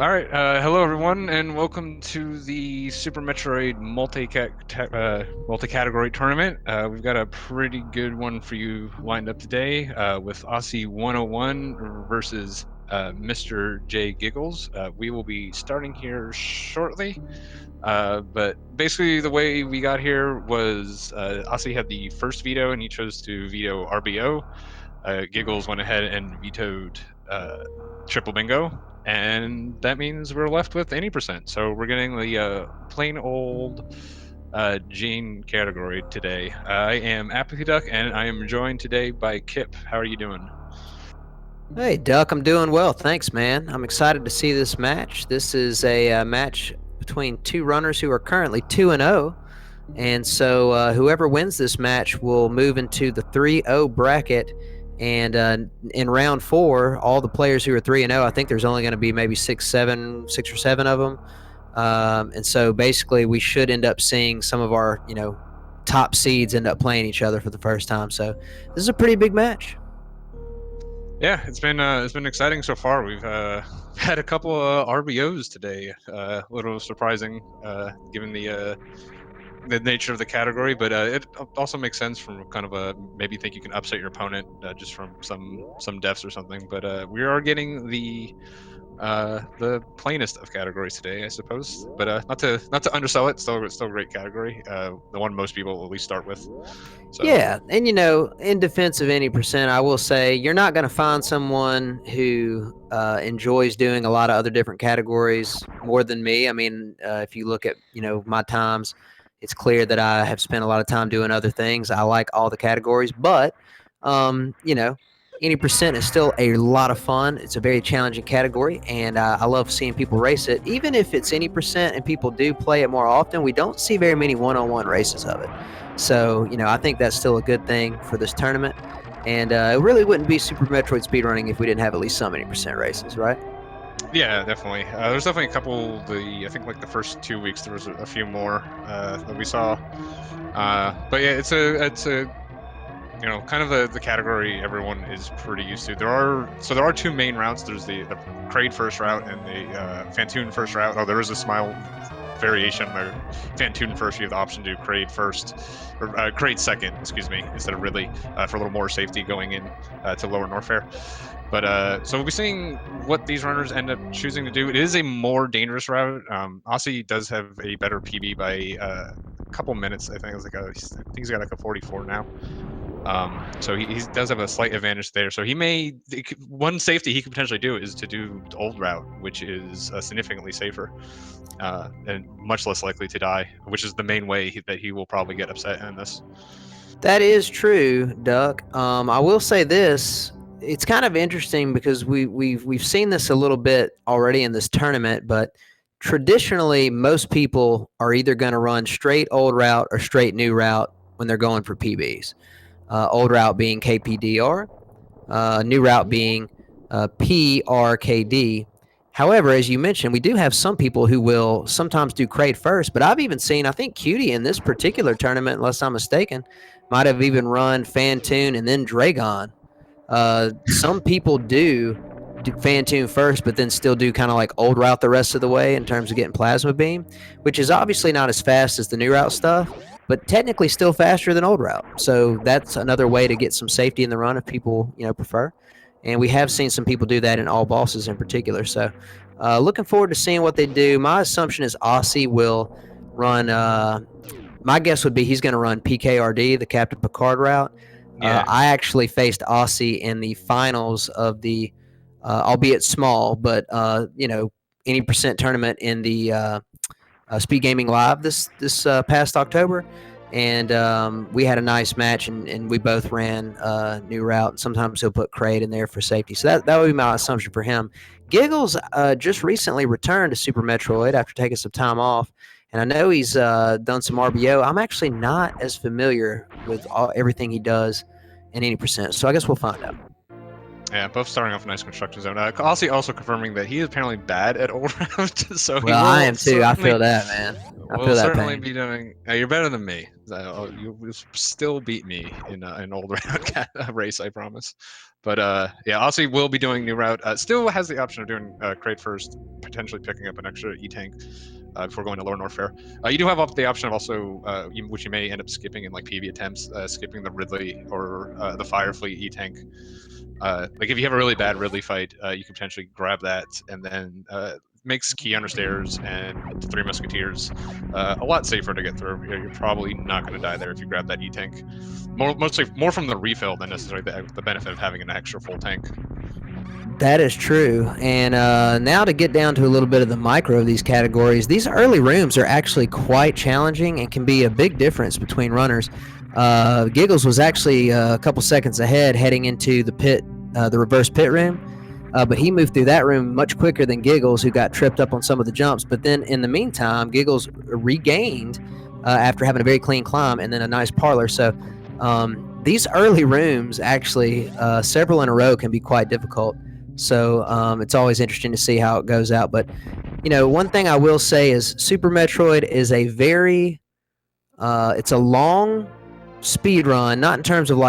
All right, hello everyone, and welcome to the Super Metroid multi-category tournament. We've got a pretty good one for you lined up today with Osse101 versus MisterJGiggles. We will be starting here shortly, but basically the way we got here was Osse had the first veto, and he chose to veto RBO. Giggles went ahead and vetoed triple bingo, and that means we're left with any percent. So we're getting the plain old gene category today. I am Apathy Duck, and I am joined today by Kip. How are you doing? Hey, Duck, I'm doing well. Thanks, man. I'm excited to see this match. This is a match between two runners who are currently 2 and 0. And so whoever wins this match will move into the 3-0 bracket. And in round 4, all the players who are 3 and 0, I think there's only going to be maybe 6 or 7 of them. And so basically, we should end up seeing some of our, top seeds end up playing each other for the first time. So this is a pretty big match. Yeah, it's been exciting so far. We've had a couple of RBOs today. A little surprising, given the nature of the category, but it also makes sense from kind of a maybe think you can upset your opponent just from some deaths or something. But we are getting the plainest of categories today, I suppose. But not to undersell it, still a great category. The one most people will at least start with. So Yeah, and in defense of any percent, I will say you're not going to find someone who enjoys doing a lot of other different categories more than me. I mean, if you look at my times, it's clear that I have spent a lot of time doing other things. I like all the categories, but um, you know, any percent is still a lot of fun. It's a very challenging category, and I love seeing people race it. Even if it's any percent and people do play it more often, we don't see very many one-on-one races of it. So, I think that's still a good thing for this tournament. And it really wouldn't be Super Metroid speedrunning if we didn't have at least so many percent races, right? yeah, definitely. There's definitely a couple. I think like the first 2 weeks there was a few more that we saw. But yeah, it's a kind of the category everyone is pretty used to. There are two main routes. There's the Kraid first route and the Fantoon first route. Oh, there is a Smile variation. The Fantoon first, you have the option to do Kraid first, or Kraid second, excuse me, instead of Ridley, for a little more safety going in to lower Norfair. But so we'll be seeing what these runners end up choosing to do. It is a more dangerous route. Osse does have a better PB by a couple minutes. I think I think he's got like a 44 now. So he does have a slight advantage there. So one safety he could potentially do is to do the old route, which is significantly safer and much less likely to die, which is the main way that he will probably get upset in this. That is true, Duck. I will say this. It's kind of interesting because we've seen this a little bit already in this tournament, but traditionally most people are either going to run straight old route or straight new route when they're going for PBs. Old route being KPDR, new route being PRKD. However, as you mentioned, we do have some people who will sometimes do Kraid first, but I've even seen, I think Cutie in this particular tournament, unless I'm mistaken, might have even run Fantoon and then Dragon. Some people do Fantoon first, but then still do kind of like old route the rest of the way in terms of getting Plasma Beam, which is obviously not as fast as the new route stuff, but technically still faster than old route. So that's another way to get some safety in the run if people prefer. And we have seen some people do that in all bosses in particular. So looking forward to seeing what they do. My assumption is Osse will run. My guess would be he's going to run PKRD, the Captain Picard route. Yeah. I actually faced Osse in the finals of the, albeit small, but any percent tournament in the SpeedGaming Live this past October, and we had a nice match, and we both ran new route. Sometimes he'll put Kraid in there for safety, so that would be my assumption for him. Giggles just recently returned to Super Metroid after taking some time off, and I know he's done some RBO. I'm actually not as familiar with everything he does in any percent, so I guess we'll find out. Yeah, both starting off a nice construction zone. Osse also confirming that he is apparently bad at old route, so he Well, I will am too. I certainly feel that, man. I will feel that certainly pain. be doing. You're better than me. You will still beat me in an old route race, I promise. But yeah, Aussie will be doing new route. Still has the option of doing crate first, potentially picking up an extra E-tank before going to Lower North Fair. You do have the option of also, which you may end up skipping in like PB attempts, skipping the Ridley or the Firefleet E-tank. Like if you have a really bad Ridley fight, you can potentially grab that and then makes Key Under Stairs and Three Musketeers a lot safer to get through. You're probably not going to die there if you grab that E-tank. Mostly more from the refill than necessarily the benefit of having an extra full tank. That is true. And now to get down to a little bit of the micro of these categories, these early rooms are actually quite challenging and can be a big difference between runners. Giggles was actually a couple seconds ahead heading into the pit, the reverse pit room. But he moved through that room much quicker than Giggles, who got tripped up on some of the jumps. But then in the meantime, Giggles regained after having a very clean climb and then a nice parlor. So these early rooms, actually, several in a row can be quite difficult. So it's always interesting to see how it goes out. But, one thing I will say is Super Metroid is a very, it's a long speed run, not in terms of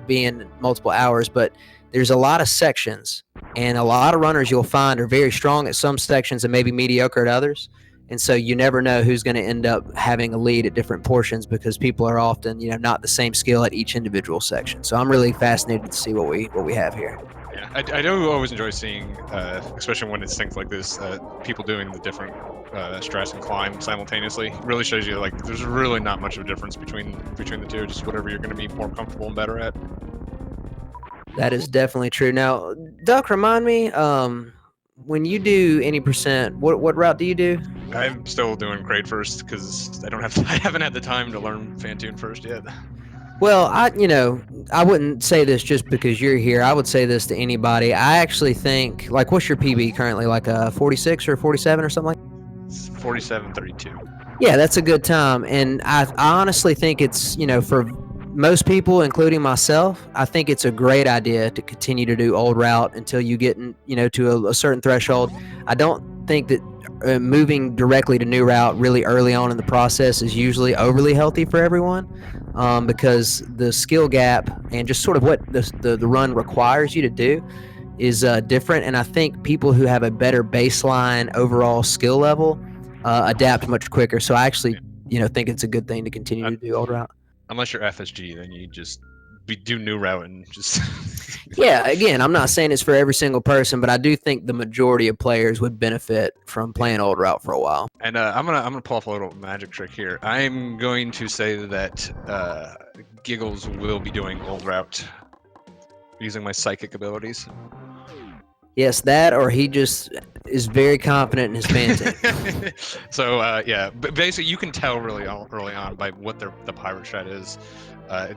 being multiple hours, but there's a lot of sections, and a lot of runners you'll find are very strong at some sections and maybe mediocre at others. And so you never know who's going to end up having a lead at different portions because people are often, not the same skill at each individual section. So I'm really fascinated to see what we have here. Yeah, I do always enjoy seeing, especially when it's things like this, people doing the different stress and climb simultaneously. It really shows you there's really not much of a difference between the two. Just whatever you're going to be more comfortable and better at. That is definitely true. Now, Duck, remind me, when you do any percent, what route do you do? I'm still doing crate first because I haven't had the time to learn Fantoon first yet. Well, I wouldn't say this just because you're here. I would say this to anybody. I actually think, what's your PB currently? Like a 46 or 47 or something like that? It's 47:32. Yeah, that's a good time. And I honestly think it's, for most people, including myself, I think it's a great idea to continue to do old route until you get, to a certain threshold. I don't think that moving directly to new route really early on in the process is usually overly healthy for everyone, because the skill gap and just sort of what the run requires you to do is different. And I think people who have a better baseline overall skill level adapt much quicker. So I actually, think it's a good thing to continue to do old route. Unless you're FSG, then you just do new route and just. Yeah, again, I'm not saying it's for every single person, but I do think the majority of players would benefit from playing old route for a while. And I'm gonna pull off a little magic trick here. I'm going to say that Giggles will be doing old route using my psychic abilities. Yes, that, or he just is very confident in his Fantoon. So yeah, but basically you can tell really early on by what the pirate strat is.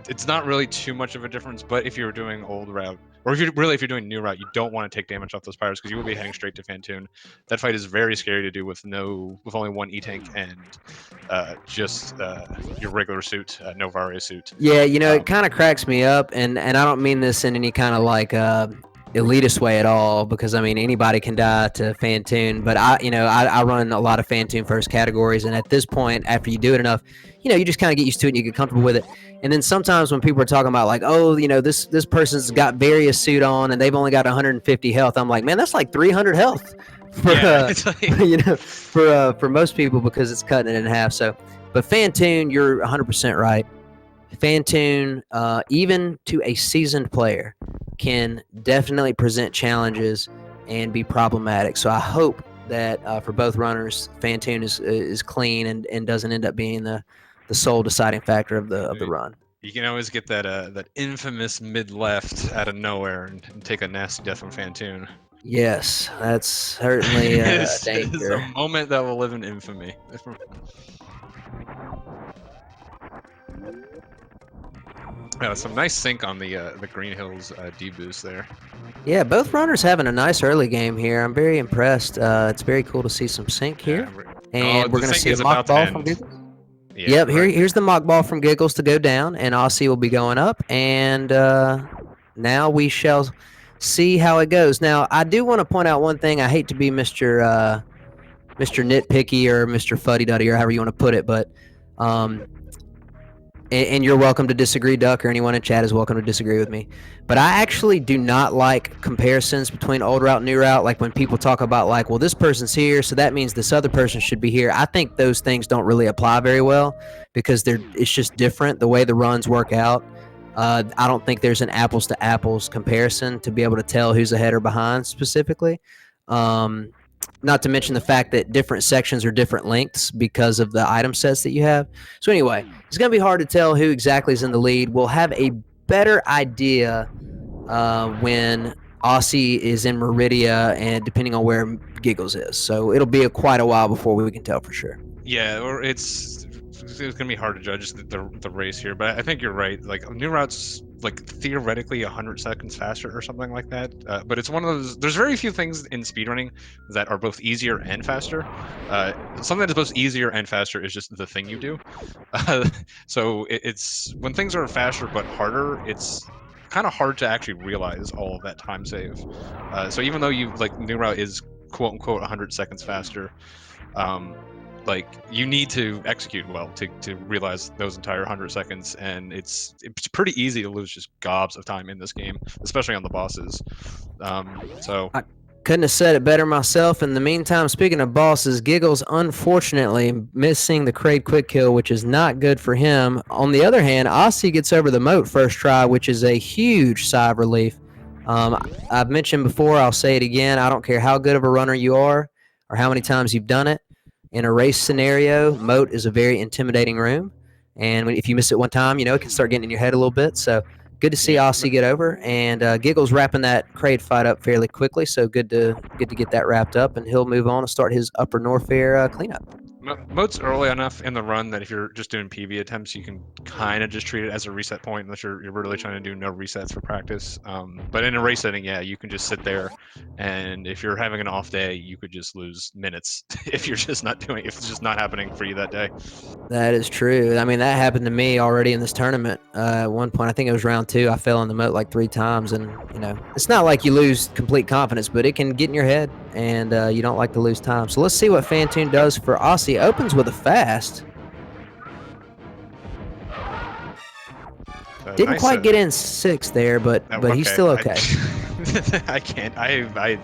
It's not really too much of a difference, but if you're doing old route, or if you're doing new route, you don't want to take damage off those pirates because you will be heading straight to Fantoon. That fight is very scary to do with only one E-tank and just your regular suit, no Varia suit. Yeah, it kind of cracks me up, and I don't mean this in any kind of elitist way at all, because anybody can die to Fantoon, but I run a lot of Fantoon first categories, and at this point, after you do it enough, you just kind of get used to it and you get comfortable with it. And then sometimes when people are talking about this person's got various suit on and they've only got 150 health, I'm like, man, that's like 300 health for for most people, because it's cutting it in half. So, but Fantoon, you're 100% right. Fantoon, even to a seasoned player, can definitely present challenges and be problematic. So I hope that for both runners, Fantoon is clean and doesn't end up being the sole deciding factor of the run. You can always get that infamous mid left out of nowhere and take a nasty death from Fantoon. Yes, that's certainly a danger. It's a moment that will live in infamy. Some nice sync on the Green Hills D-boost there. Yeah, both runners having a nice early game here. I'm very impressed. It's very cool to see some sync here. And we're going to see a mock ball from Giggles. Yeah, yep, right. Here's the mock ball from Giggles to go down, and Aussie will be going up. And now we shall see how it goes. Now, I do want to point out one thing. I hate to be Mr. Nitpicky or Mr. Fuddy-Duddy or however you want to put it, but and you're welcome to disagree, Duck, or anyone in chat is welcome to disagree with me. But I actually do not like comparisons between old route and new route. Like when people talk about like, well, this person's here, so that means this other person should be here. I think those things don't really apply very well because it's just different the way the runs work out. I don't think there's an apples to apples comparison to be able to tell who's ahead or behind specifically. Um, Not to mention the fact that different sections are different lengths because of the item sets that you have. So anyway, it's going to be hard to tell who exactly is in the lead. We'll have a better idea when Aussie is in Meridia and depending on where Giggles is. So it'll be quite a while before we can tell for sure. Yeah, or it's gonna be hard to judge the race here, but I think you're right. Like new routes, like theoretically 100 seconds faster or something like that. But it's one of those. There's very few things in speedrunning that are both easier and faster. Something that is both easier and faster is just the thing you do. So it's when things are faster but harder, it's kind of hard to actually realize all of that time save. So even though you like new route is quote unquote 100 seconds faster. Like you need to execute well to realize those entire 100 seconds, and it's pretty easy to lose just gobs of time in this game, especially on the bosses. So I couldn't have said it better myself. In the meantime, speaking of bosses, Giggles unfortunately missing the Kraid quick kill, which is not good for him. On the other hand, Aussie gets over the moat first try, which is a huge sigh of relief. I've mentioned before, I'll say it again. I don't care how good of a runner you are or how many times you've done it. In a race scenario, moat is a very intimidating room, and if you miss it one time, it can start getting in your head a little bit. So good to see Aussie get over, and Giggles wrapping that Kraid fight up fairly quickly. So good to get that wrapped up, and he'll move on and start his Upper Norfair cleanup. Moat's early enough in the run that if you're just doing PB attempts, you can kind of just treat it as a reset point unless you're really trying to do no resets for practice. But in a race setting, yeah, you can just sit there, and if you're having an off day, you could just lose minutes if you're just not doing if it's just not happening for you that day. That is true. I mean, that happened to me already in this tournament. At one point, I think it was round 2. I fell in the moat like 3 times, and it's not like you lose complete confidence, but it can get in your head, and you don't like to lose time. So let's see what Fantoon does for Aussie. Opens with a fast. Didn't nice, quite get in 6 there, but okay. he's still okay. I can't. I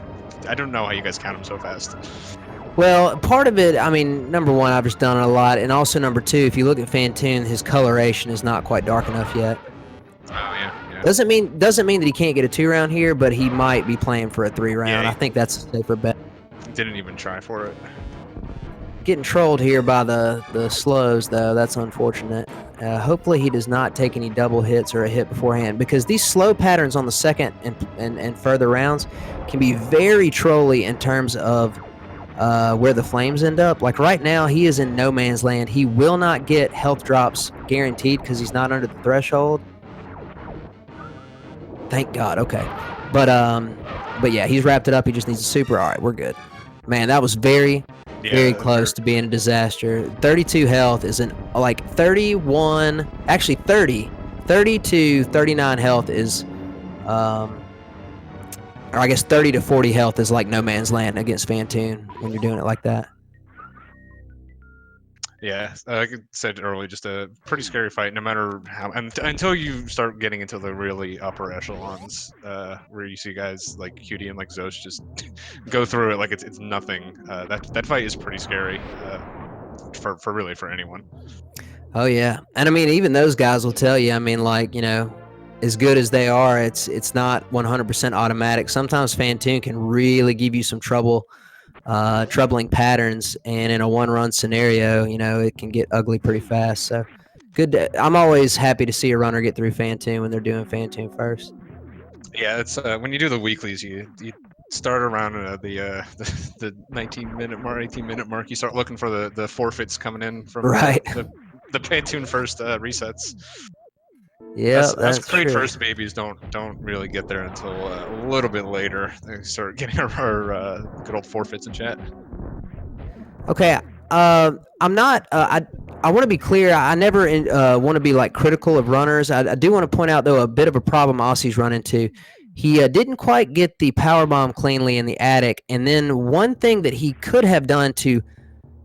don't know how you guys count him so fast. Well, part of it, I mean, number one, I've just done it a lot, and also number 2, if you look at Fantoon, his coloration is not quite dark enough yet. Oh yeah. Doesn't mean that he can't get a 2-round here, but he might be playing for a 3-round. Yeah, I think that's a safer bet. Didn't even try for it. Getting trolled here by the slows, though. That's unfortunate. Hopefully he does not take any double hits or a hit beforehand, because these slow patterns on the second and further rounds can be very trolly in terms of where the flames end up. Like right now, he is in no man's land. He will not get health drops guaranteed because he's not under the threshold. Thank God. Okay, but yeah, he's wrapped it up. He just needs a super. All right, we're good. Man, that was very close to being a disaster. 32 health is like 31, actually 30 to 39 health is, or I guess 30 to 40 health is like no man's land against Fantoon when you're doing it like that. Yeah, like I said earlier, just a pretty scary fight, no matter how, until you start getting into the really upper echelons, where you see guys like QD and like Zosh just go through it like it's nothing. That fight is pretty scary, for anyone. Oh yeah, and I mean even those guys will tell you. I mean, like as good as they are, it's not 100% automatic. Sometimes Fantoon can really give you some troubling patterns, and in a one-run scenario, it can get ugly pretty fast. So I'm always happy to see a runner get through Fantoon when they're doing Fantoon first. Yeah, it's when you do the weeklies, you start around the 19-minute mark, 18-minute mark. You start looking for the forfeits coming in from the Fantoon first resets. Yeah, that's Kraid first babies don't really get there until a little bit later. They start getting our good old forfeits in chat. Okay, I'm not. I want to be clear. I never want to be like critical of runners. I do want to point out though a bit of a problem Aussie's run into. He didn't quite get the power bomb cleanly in the attic, and then one thing that he could have done to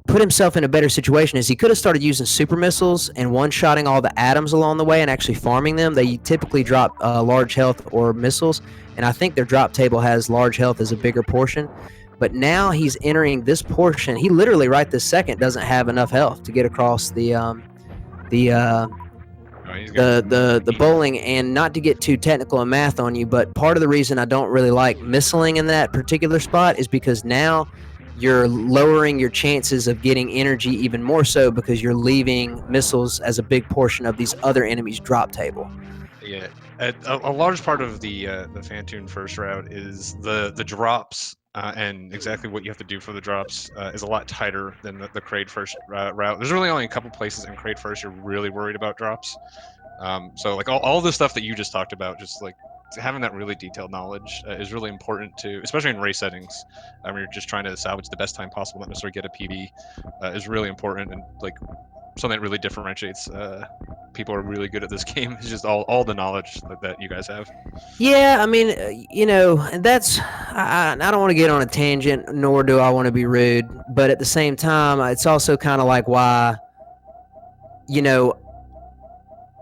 put himself in a better situation is he could have started using super missiles and one-shotting all the atoms along the way and actually farming them. They typically drop large health or missiles, and I think their drop table has large health as a bigger portion. But now he's entering this portion. He literally right this second doesn't have enough health to get across the bowling. And not to get too technical and math on you, but part of the reason I don't really like missiling in that particular spot is because now you're lowering your chances of getting energy even more so because you're leaving missiles as a big portion of these other enemies' drop table. Yeah, a large part of the Fantoon first route is the drops, and exactly what you have to do for the drops is a lot tighter than the Kraid first route. There's really only a couple places in Kraid first you're really worried about drops. So like all the stuff that you just talked about, just like having that really detailed knowledge is really important to, especially in race settings. When you're just trying to salvage the best time possible, not necessarily get a PB, is really important, and like something that really differentiates people who are really good at this game is just all the knowledge that you guys have. Yeah, I mean, that's I don't want to get on a tangent, nor do I want to be rude, but at the same time, it's also kind of like why, you know,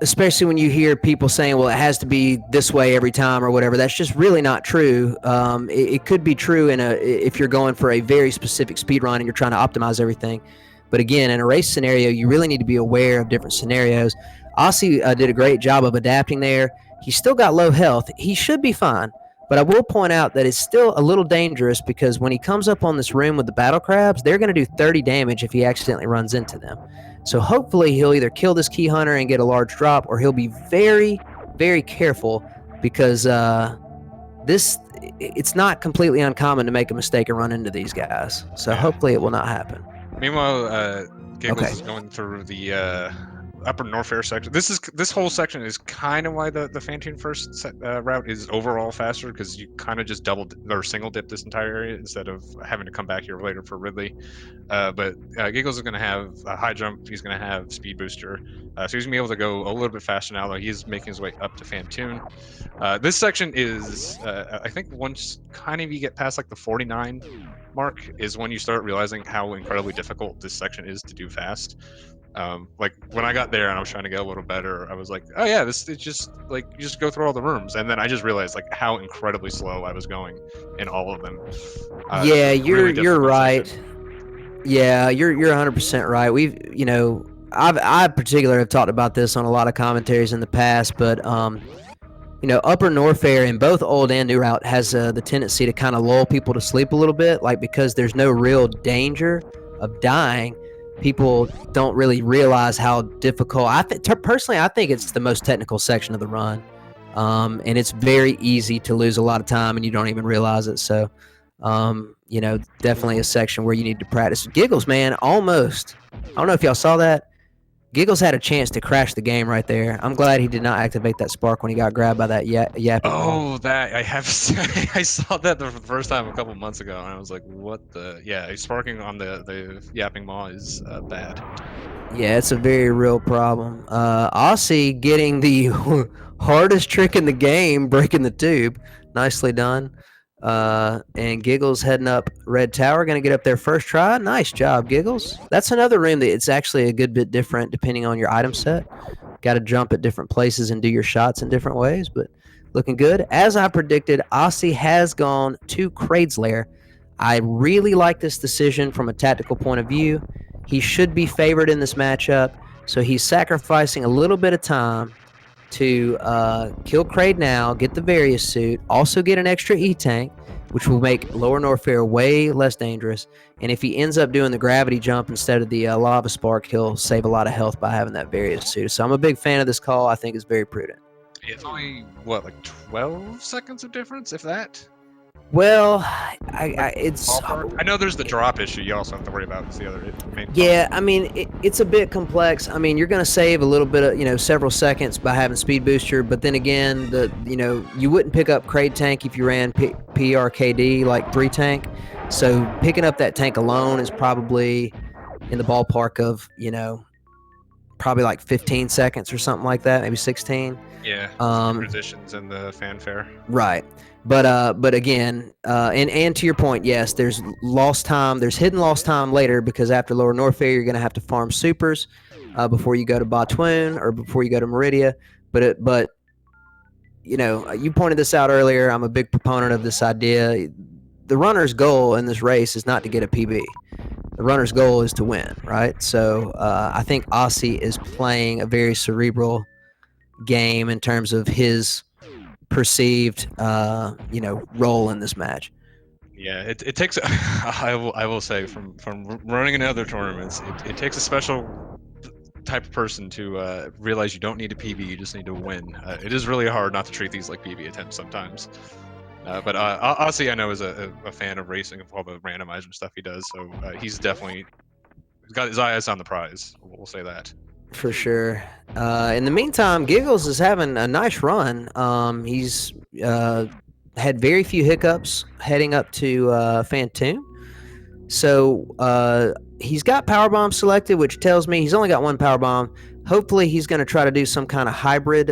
especially when you hear people saying, well, it has to be this way every time or whatever. That's just really not true. It could be true if you're going for a very specific speed run and you're trying to optimize everything. But again, in a race scenario, you really need to be aware of different scenarios. Osse did a great job of adapting there. He's still got low health. He should be fine. But I will point out that it's still a little dangerous because when he comes up on this room with the battle crabs, they're going to do 30 damage if he accidentally runs into them. So hopefully he'll either kill this key hunter and get a large drop, or he'll be very, very careful because it's not completely uncommon to make a mistake and run into these guys. So hopefully it will not happen. Meanwhile, Giggles is going through the upper Norfair section. This whole section is kind of why the Fantoon first route is overall faster, because you kind of just double or single dip this entire area instead of having to come back here later for Ridley. But Giggles is going to have a high jump. He's going to have speed booster, so he's going to be able to go a little bit faster now that he's making his way up to Fantoon. This section is, I think, once kind of you get past like the 49 mark is when you start realizing how incredibly difficult this section is to do fast. Like when I got there and I was trying to get a little better, I was like, oh yeah, it's just like you just go through all the rooms, and then I just realized like how incredibly slow I was going in all of them. Yeah, you're right. Section. Yeah, you're 100% right. I particularly have talked about this on a lot of commentaries in the past, but Upper Norfair in both old and new route has the tendency to kind of lull people to sleep a little bit, like because there's no real danger of dying. People don't really realize how difficult. Personally, I think it's the most technical section of the run, and it's very easy to lose a lot of time and you don't even realize it. So, definitely a section where you need to practice. Giggles, man, almost. I don't know if y'all saw that. Giggles had a chance to crash the game right there. I'm glad he did not activate that spark when he got grabbed by that yapping ball. That I have. I saw that the first time a couple months ago, and I was like, "What the?" Yeah, sparking on the yapping maw is bad. Yeah, it's a very real problem. Osse getting the hardest trick in the game, breaking the tube. Nicely done. And Giggles heading up Red Tower, going to get up there first try. Nice job, Giggles. That's another room that it's actually a good bit different depending on your item set. Got to jump at different places and do your shots in different ways, but looking good. As I predicted, Osse has gone to Kraid's Lair. I really like this decision from a tactical point of view. He should be favored in this matchup, so he's sacrificing a little bit of time to kill Kraid now, get the Various suit, also get an extra E-tank, which will make Lower Norfair way less dangerous. And if he ends up doing the gravity jump instead of the lava spark, he'll save a lot of health by having that Various suit. So I'm a big fan of this call. I think it's very prudent. It's only, like 12 seconds of difference, if that? Well, I know there's the drop issue you also have to worry about. Is the other main problem. Yeah, I mean, it's a bit complex. I mean, you're going to save a little bit of, several seconds by having speed booster, but then again, you wouldn't pick up Kraid tank if you ran PRKD like 3 tank. So picking up that tank alone is probably in the ballpark of, probably like 15 seconds or something like that, maybe 16. Yeah, positions and the fanfare. Right. But again, and to your point, yes, there's lost time. There's hidden lost time later because after Lower Norfair, you're going to have to farm supers before you go to Batwoon or before you go to Meridia. But you know, you pointed this out earlier. I'm a big proponent of this idea. The runner's goal in this race is not to get a PB. The runner's goal is to win, right? So I think Osse is playing a very cerebral game in terms of his perceived, role in this match. Yeah, it takes. I will say from running in other tournaments, it takes a special type of person to realize you don't need a PB, you just need to win. It is really hard not to treat these like PB attempts sometimes. But Osse, I know, is a fan of racing, of all the randomizer stuff he does, so he's definitely got his eyes on the prize. We'll say that. For sure. In the meantime, Giggles is having a nice run. He's had very few hiccups heading up to Fantoon. So he's got Power Bomb selected, which tells me he's only got one Power Bomb. Hopefully he's going to try to do some kind of hybrid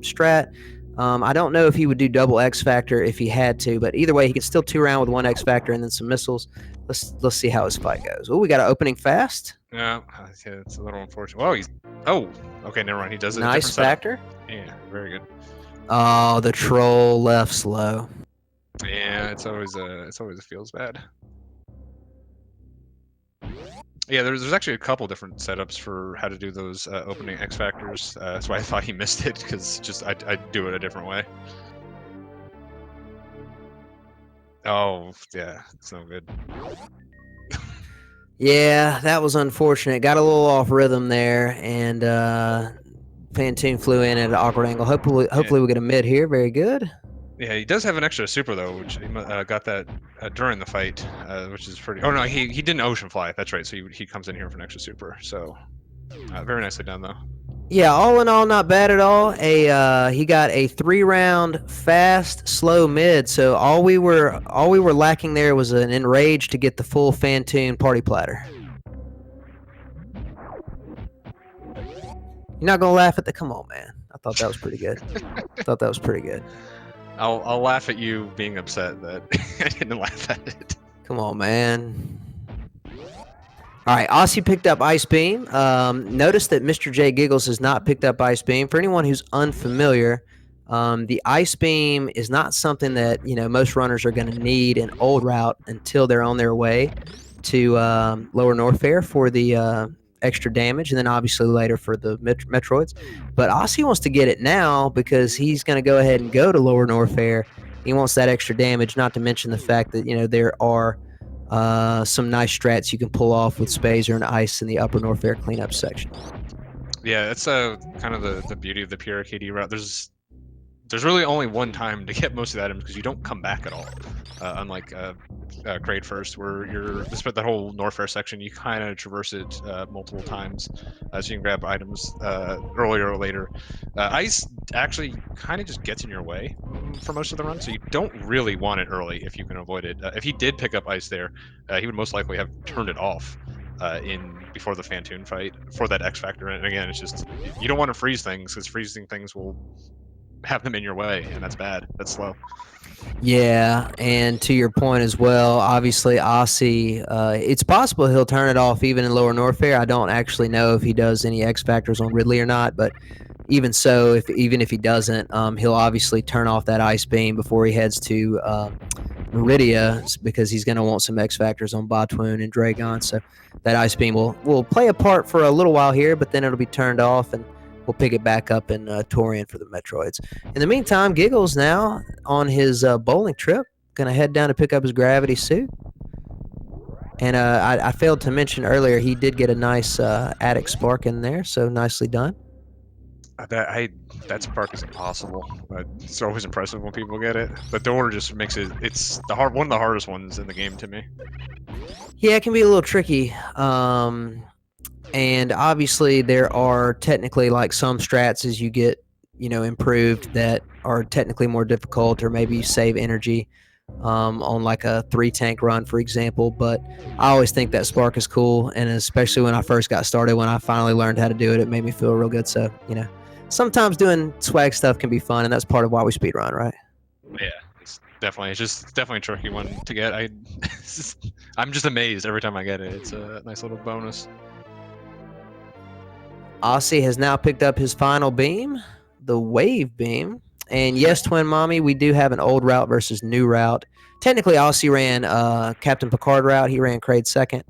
strat. I don't know if he would do double X Factor if he had to, but either way, he can still 2-round with one X Factor and then some missiles. Let's see how his fight goes. Oh, we got an opening fast. Yeah, it's a little unfortunate. Oh, okay, never mind. He does it. Nice factor. Yeah, very good. Oh, the troll left slow. Yeah, it's always it feels bad. Yeah, there's actually a couple different setups for how to do those opening X Factors. That's why I thought he missed it, because I'd do it a different way. Oh, yeah, it's no good. Yeah, that was unfortunate. Got a little off rhythm there, and Fantoon flew in at an awkward angle. Hopefully we'll get a mid here. Very good. Yeah, he does have an extra super though, which he got that during the fight, which is pretty. Oh no, he didn't ocean fly. That's right. So he comes in here for an extra super. So very nicely done though. Yeah, all in all, not bad at all. He got a 3-round fast, slow mid. So all we were lacking there was an enrage to get the full Fantoon party platter. You're not gonna laugh at the? Come on, man. I thought that was pretty good. I'll laugh at you being upset that I didn't laugh at it. Come on, man. All right, Osse picked up Ice Beam. Notice that MisterJGiggles has not picked up Ice Beam. For anyone who's unfamiliar, the Ice Beam is not something that most runners are going to need in old route until they're on their way to Lower Norfair for the extra damage, and then obviously later for the Metroids. But Osse wants to get it now because he's going to go ahead and go to Lower Norfair. He wants that extra damage, not to mention the fact that there are some nice strats you can pull off with Spazer and Ice in the Upper Norfair cleanup section. Yeah, it's kind of the beauty of the pure KD route. There's really only one time to get most of the items because you don't come back at all. Unlike Grade First, where you're spent that whole Norfair section, you kind of traverse it multiple times, so you can grab items earlier or later. Ice actually kind of just gets in your way for most of the run, so you don't really want it early if you can avoid it. If he did pick up Ice there, he would most likely have turned it off before the Fantoon fight for that X Factor. And again, it's just you don't want to freeze things because freezing things will have them in your way, and that's bad. That's slow. Yeah, and to your point as well, obviously Osse, it's possible he'll turn it off even in Lower Norfair. I don't actually know if he does any X Factors on Ridley or not, but even so, even if he doesn't, he'll obviously turn off that Ice Beam before he heads to Meridia, because he's going to want some X Factors on Batwoon and Dragon. So that Ice Beam will play a part for a little while here, but then it'll be turned off, and we'll pick it back up in Torian for the Metroids. In the meantime, Giggles now on his bowling trip, going to head down to pick up his gravity suit. And I failed to mention earlier, he did get a nice attic spark in there, so nicely done. That spark is impossible. It's always impressive when people get it. The door just makes it's one of the hardest ones in the game to me. Yeah, it can be a little tricky. And obviously there are technically like some strats as you get, improved that are technically more difficult, or maybe you save energy on like a 3-tank run, for example. But I always think that spark is cool. And especially when I first got started, when I finally learned how to do it, it made me feel real good. So, sometimes doing swag stuff can be fun, and that's part of why we speedrun, right? Yeah, definitely. It's definitely a tricky one to get. I'm just amazed every time I get it. It's a nice little bonus. Osse has now picked up his final beam, the wave beam. And yes, Twin Mommy, we do have an old route versus new route. Technically, Osse ran Captain Picard route. He ran Kraid second.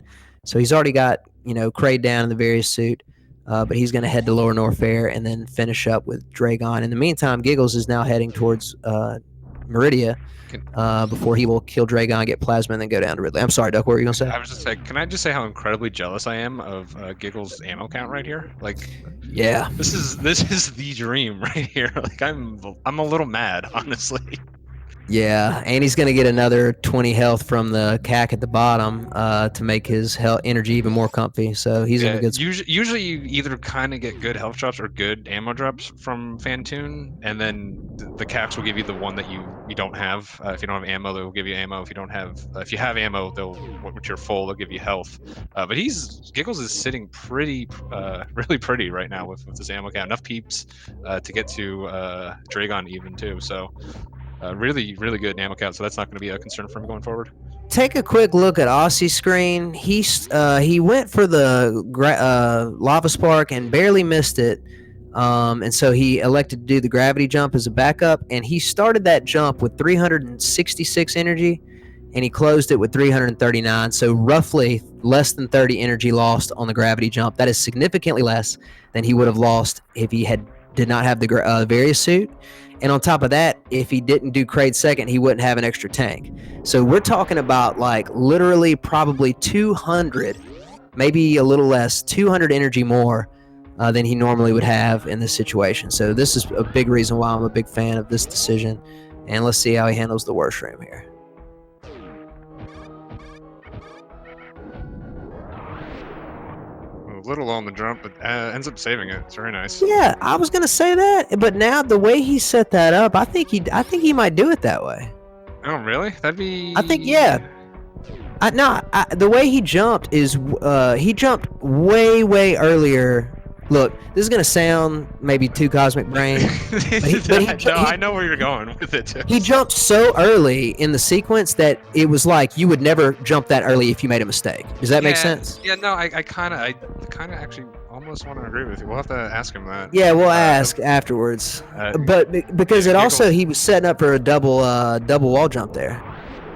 So he's already got, Kraid down in the various suit. But he's going to head to Lower Norfair and then finish up with Dragon. In the meantime, Giggles is now heading towards Meridia before he will kill Dragon, get Plasma, and then go down to Ridley. I'm sorry, Duck. What were you going to say? I was just like, can I just say how incredibly jealous I am of Giggles' ammo count right here? Like, yeah, this is the dream right here. Like, I'm a little mad, honestly. Yeah, and he's going to get another 20 health from the CAC at the bottom to make his energy even more comfy. So he's in a good spot. Usually you either kind of get good health drops or good ammo drops from Fantoon, and then the CACs will give you the one that you don't have. If you don't have ammo, they'll give you ammo. If you have ammo, once you're full, they'll give you health. But Giggles is sitting pretty, really pretty right now with this ammo count. Enough peeps to get to Dragon even too. So. Really, really good ammo count, so that's not going to be a concern for him going forward. Take a quick look at Osse's screen. He went for the lava spark and barely missed it, and so he elected to do the gravity jump as a backup. And he started that jump with 366 energy, and he closed it with 339. So roughly less than 30 energy lost on the gravity jump. That is significantly less than he would have lost if he did not have the various suit. And on top of that, if he didn't do Kraid second, he wouldn't have an extra tank. So we're talking about like literally probably 200, maybe a little less, 200 energy more than he normally would have in this situation. So this is a big reason why I'm a big fan of this decision. And let's see how he handles the worst room here. A little low on the jump, but ends up saving it. It's very nice. Yeah, I was gonna say that, but now the way he set that up, I think he might do it that way. Oh, really? That'd be. I think yeah. The way he jumped is he jumped way earlier. Look, this is gonna sound maybe too cosmic brain, I know where you're going with it too. He jumped so early in the sequence that it was like you would never jump that early if you made a mistake. Does that make sense? Yeah, no, I kind of actually almost want to agree with you. We'll have to ask him that. Yeah, we'll ask afterwards. But because it also he was setting up for a double wall jump there.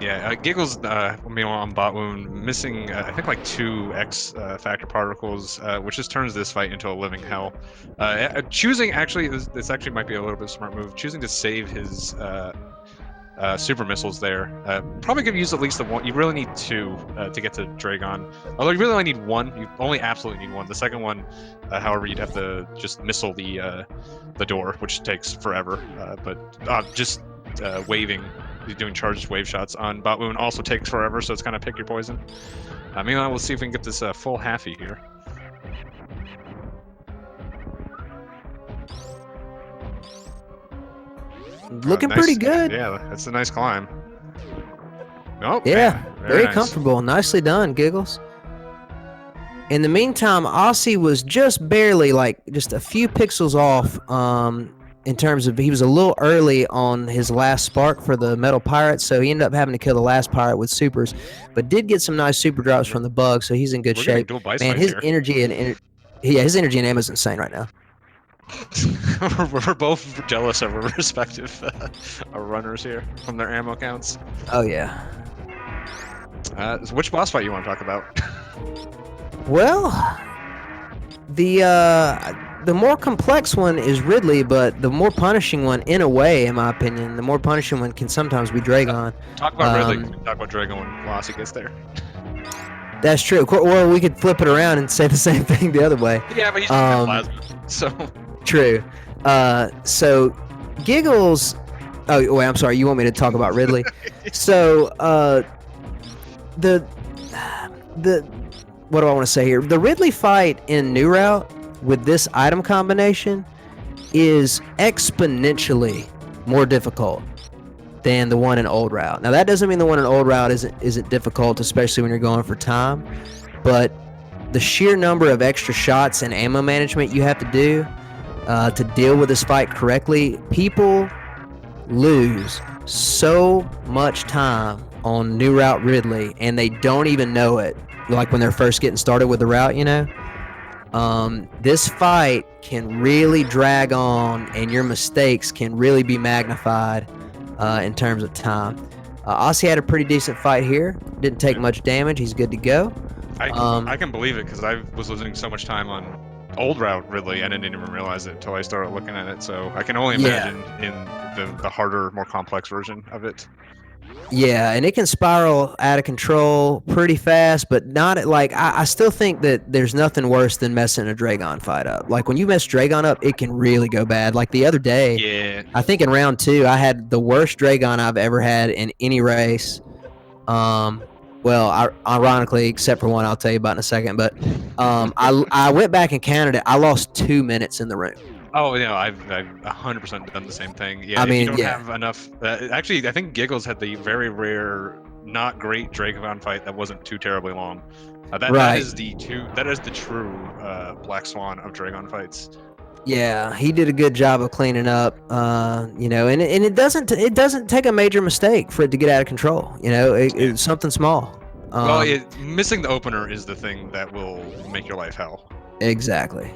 Yeah, Giggles, on bot wound, missing, I think like 2 X factor particles, which just turns this fight into a living hell. Choosing, actually, this actually might be a little bit smart move, choosing to save his super missiles there. Probably could use at least the one. You really need 2 to get to Dragon. Although you really only need 1. You only absolutely need 1. The second one, however, you'd have to just missile the door, which takes forever. But just waving. Doing charged wave shots on bot wound also takes forever, so it's kind of pick your poison. Meanwhile, we'll see if we can get this full halfie here. Looking nice, pretty good. Yeah, that's a nice climb. Oh, yeah, man, very nice. Comfortable. Nicely done, Giggles. In the meantime, Osse was just barely, just a few pixels off in terms of he was a little early on his last spark for the Metal Pirate, so he ended up having to kill the last pirate with supers, but did get some nice super drops from the bug, so he's in good shape. Man, his energy his energy and ammo is insane right now. We're both jealous of our respective runners here from their ammo counts. Oh yeah. Which boss fight you want to talk about? Well, the more complex one is Ridley, but the more punishing one, in a way, in my opinion, the more punishing one can sometimes be Dragon. Talk about Ridley. Talk about Dragon when Osse gets there. That's true. Or we could flip it around and say the same thing the other way. Yeah, but he's plasma, so. True. So Giggles. Oh wait, I'm sorry. You want me to talk about Ridley? So the what do I want to say here? The Ridley fight in New Route with this item combination is exponentially more difficult than the one in Old Route. Now that doesn't mean the one in Old Route isn't difficult, especially when you're going for time, but the sheer number of extra shots and ammo management you have to do to deal with this fight correctly, people lose so much time on New Route Ridley, and they don't even know it. Like when they're first getting started with the route, this fight can really drag on, and your mistakes can really be magnified in terms of time. Osse had a pretty decent fight here. Didn't take much damage. He's good to go. I can believe it because I was losing so much time on old route Ridley, and I didn't even realize it until I started looking at it. So I can only imagine in the harder, more complex version of it. Yeah, and it can spiral out of control pretty fast, but not at like I still think that there's nothing worse than messing a Dragon fight up. Like when you mess Dragon up, it can really go bad. Like the other day, I think in round 2, I had the worst Dragon I've ever had in any race. Well, ironically, except for one I'll tell you about in a second, but I went back and counted it. I lost 2 minutes in the room. Oh, I've 100% done the same thing. Yeah, I mean, if you don't have enough. Actually, I think Giggles had the very rare, not great Dragon fight that wasn't too terribly long. That is the true Black Swan of Dragon fights. Yeah, he did a good job of cleaning up. And it doesn't take a major mistake for it to get out of control. It's something small. Missing the opener is the thing that will make your life hell. Exactly.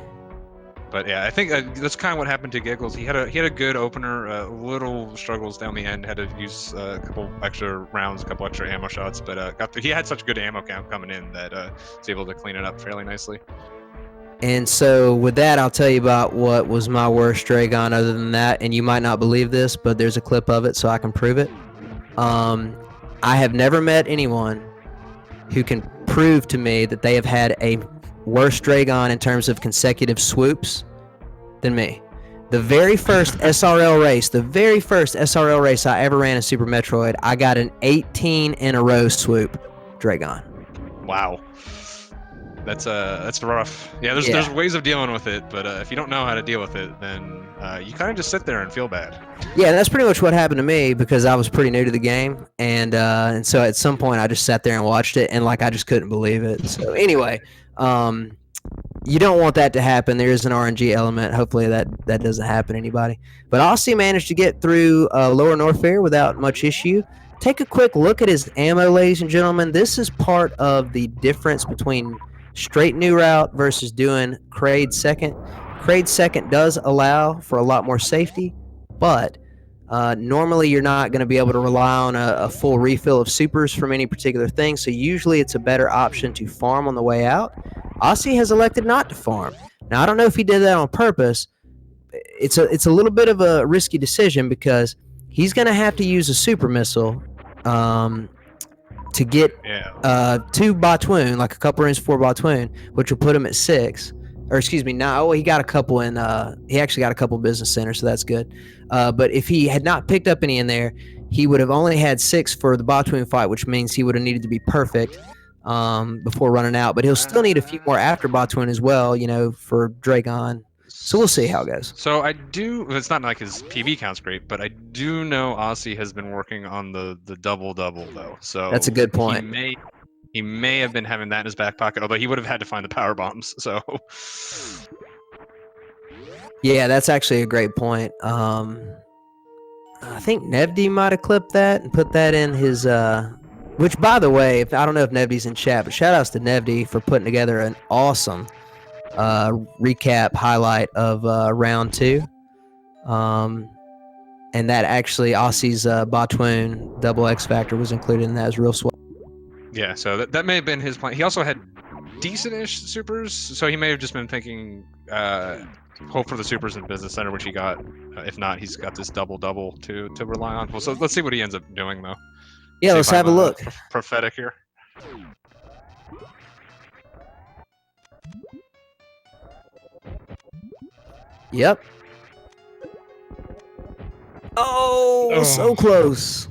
But yeah, I think that's kind of what happened to Giggles. He had a good opener, little struggles down the end. Had to use a couple extra rounds, a couple extra ammo shots, but he had such good ammo count coming in that was able to clean it up fairly nicely. And so with that, I'll tell you about what was my worst Dragon other than that. And you might not believe this, but there's a clip of it so I can prove it. I have never met anyone who can prove to me that they have had a worse Dragon in terms of consecutive swoops than me. The very first SRL race I ever ran in Super Metroid, I got an 18 in a row swoop Dragon. Wow. That's rough. Yeah, there's ways of dealing with it, but if you don't know how to deal with it, then you kind of just sit there and feel bad. Yeah, that's pretty much what happened to me because I was pretty new to the game, and so at some point I just sat there and watched it, and I just couldn't believe it. So anyway, you don't want that to happen. There is an RNG element. Hopefully that doesn't happen to anybody. But Osse managed to get through Lower North Fair without much issue. Take a quick look at his ammo, ladies and gentlemen. This is part of the difference between straight new route versus doing Kraid second. Kraid second does allow for a lot more safety, but normally you're not going to be able to rely on a full refill of supers from any particular thing, so usually it's a better option to farm on the way out. Osse has elected not to farm. Now, I don't know if he did that on purpose. It's a little bit of a risky decision because he's going to have to use a super missile to get 2 Batwoon, like a couple rings 4 Batwoon, which will put him at 6. Or excuse me, no, he got a couple in. He actually got a couple business centers, so that's good. But if he had not picked up any in there, he would have only had 6 for the Batwoon fight, which means he would have needed to be perfect before running out. But he'll still need a few more after Batwoon as well, for Dragon. So we'll see how it goes. So it's not like his PV count's great, but I do know Osse has been working on the double-double, though. So that's a good point. He may have been having that in his back pocket, although he would have had to find the power bombs. So yeah, that's actually a great point. I think Nevdi might have clipped that and put that in his which, by the way, I don't know if Nevdi's in chat, but shout outs to Nevdi for putting together an awesome recap highlight of round 2. And that actually Osse's Batwoon double X Factor was included in that as real swell. Yeah, so that may have been his plan. He also had decent-ish supers, so he may have just been thinking hope for the supers in Business Center, which he got. If not, he's got this double-double to rely on. Well, so let's see what he ends up doing, though. Yeah, let's have a look. Prophetic here. Yep. Oh, so close.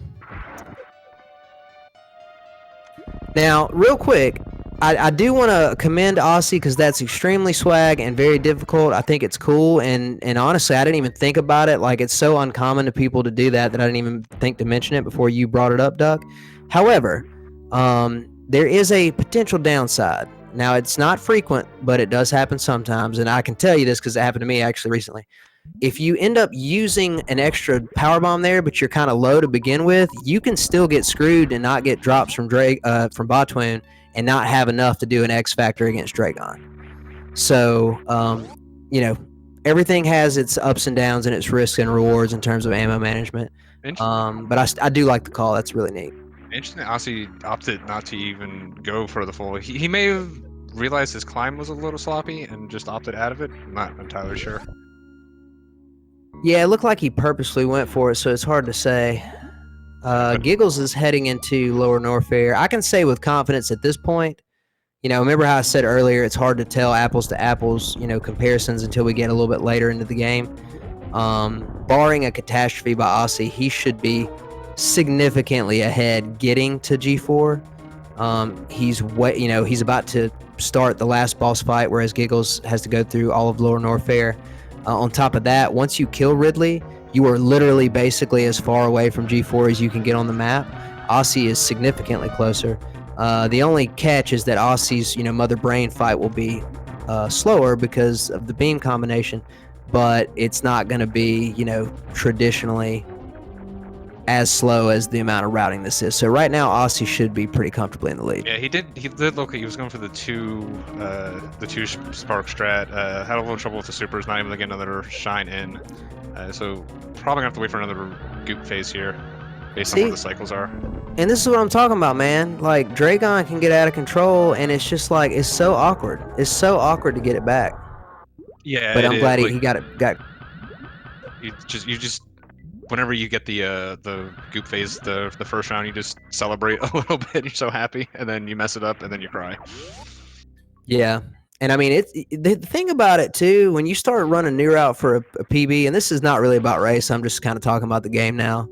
Now, real quick, I do want to commend Osse because that's extremely swag and very difficult. I think it's cool, and honestly, I didn't even think about it. Like, it's so uncommon to people to do that I didn't even think to mention it before you brought it up, Duck. However, there is a potential downside. Now, it's not frequent, but it does happen sometimes, and I can tell you this because it happened to me actually recently. If you end up using an extra power bomb there, but you're kind of low to begin with, you can still get screwed and not get drops from from Botwin and not have enough to do an X Factor against Dragon. So, you know, everything has its ups and downs and its risks and rewards in terms of ammo management. But I do like the call. That's really neat. Interesting. Osse opted not to even go for the full. He may have realized his climb was a little sloppy and just opted out of it. I'm not entirely sure. Yeah, it looked like he purposely went for it, so it's hard to say. Giggles is heading into Lower Norfair. I can say with confidence at this point, remember how I said earlier, it's hard to tell apples to apples, comparisons until we get a little bit later into the game. Barring a catastrophe by Osse, he should be significantly ahead getting to G4. He's about to start the last boss fight, whereas Giggles has to go through all of Lower Norfair. On top of that, once you kill Ridley, you are literally basically as far away from G4 as you can get on the map. Osse is significantly closer. The only catch is that Osse's, Mother Brain fight will be slower because of the beam combination, but it's not going to be, traditionally as slow as the amount of routing this is. So right now, Osse should be pretty comfortably in the lead. Yeah, he did look like he was going for the two spark strat. Had a little trouble with the supers, not able to get another shine in. So probably gonna have to wait for another goop phase here, based on where the cycles are. And this is what I'm talking about, man. Like, Dragon can get out of control, and it's just like, it's so awkward. It's so awkward to get it back. Yeah, but I'm glad he got it. You just whenever you get the goop phase, the first round, you just celebrate a little bit. You're so happy, and then you mess it up, and then you cry. Yeah. And I mean, the thing about it too, when you start running new route for a PB, and this is not really about race, I'm just kind of talking about the game now.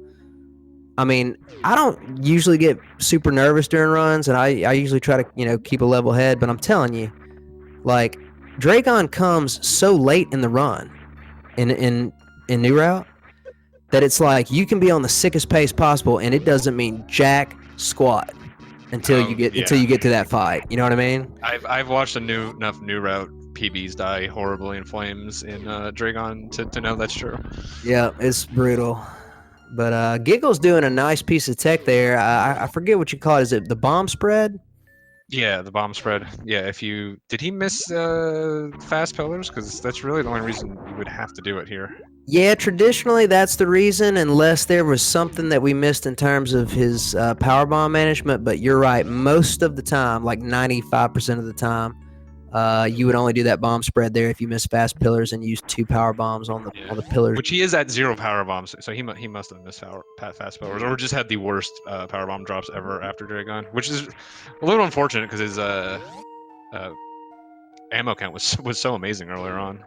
I mean, I don't usually get super nervous during runs, and I usually try to keep a level head. But I'm telling you, like, Dragon comes so late in the run, in new route, that it's like you can be on the sickest pace possible, and it doesn't mean jack squat until you get to that fight. You know what I mean? I've watched enough new route PBs die horribly in flames in Dragon to know that's true. Yeah, it's brutal. But Giggle's doing a nice piece of tech there. I forget what you call it. Is it the bomb spread? Yeah, the bomb spread. Yeah, did he miss fast pillars? Because that's really the only reason you would have to do it here. Yeah, traditionally that's the reason, unless there was something that we missed in terms of his power bomb management. But you're right, most of the time, like 95% of the time, you would only do that bomb spread there if you miss fast pillars and use 2 power bombs on the pillars. Which he is at 0 power bombs, so he must have missed fast pillars, or just had the worst power bomb drops ever after Dragon, which is a little unfortunate because his ammo count was so amazing earlier on.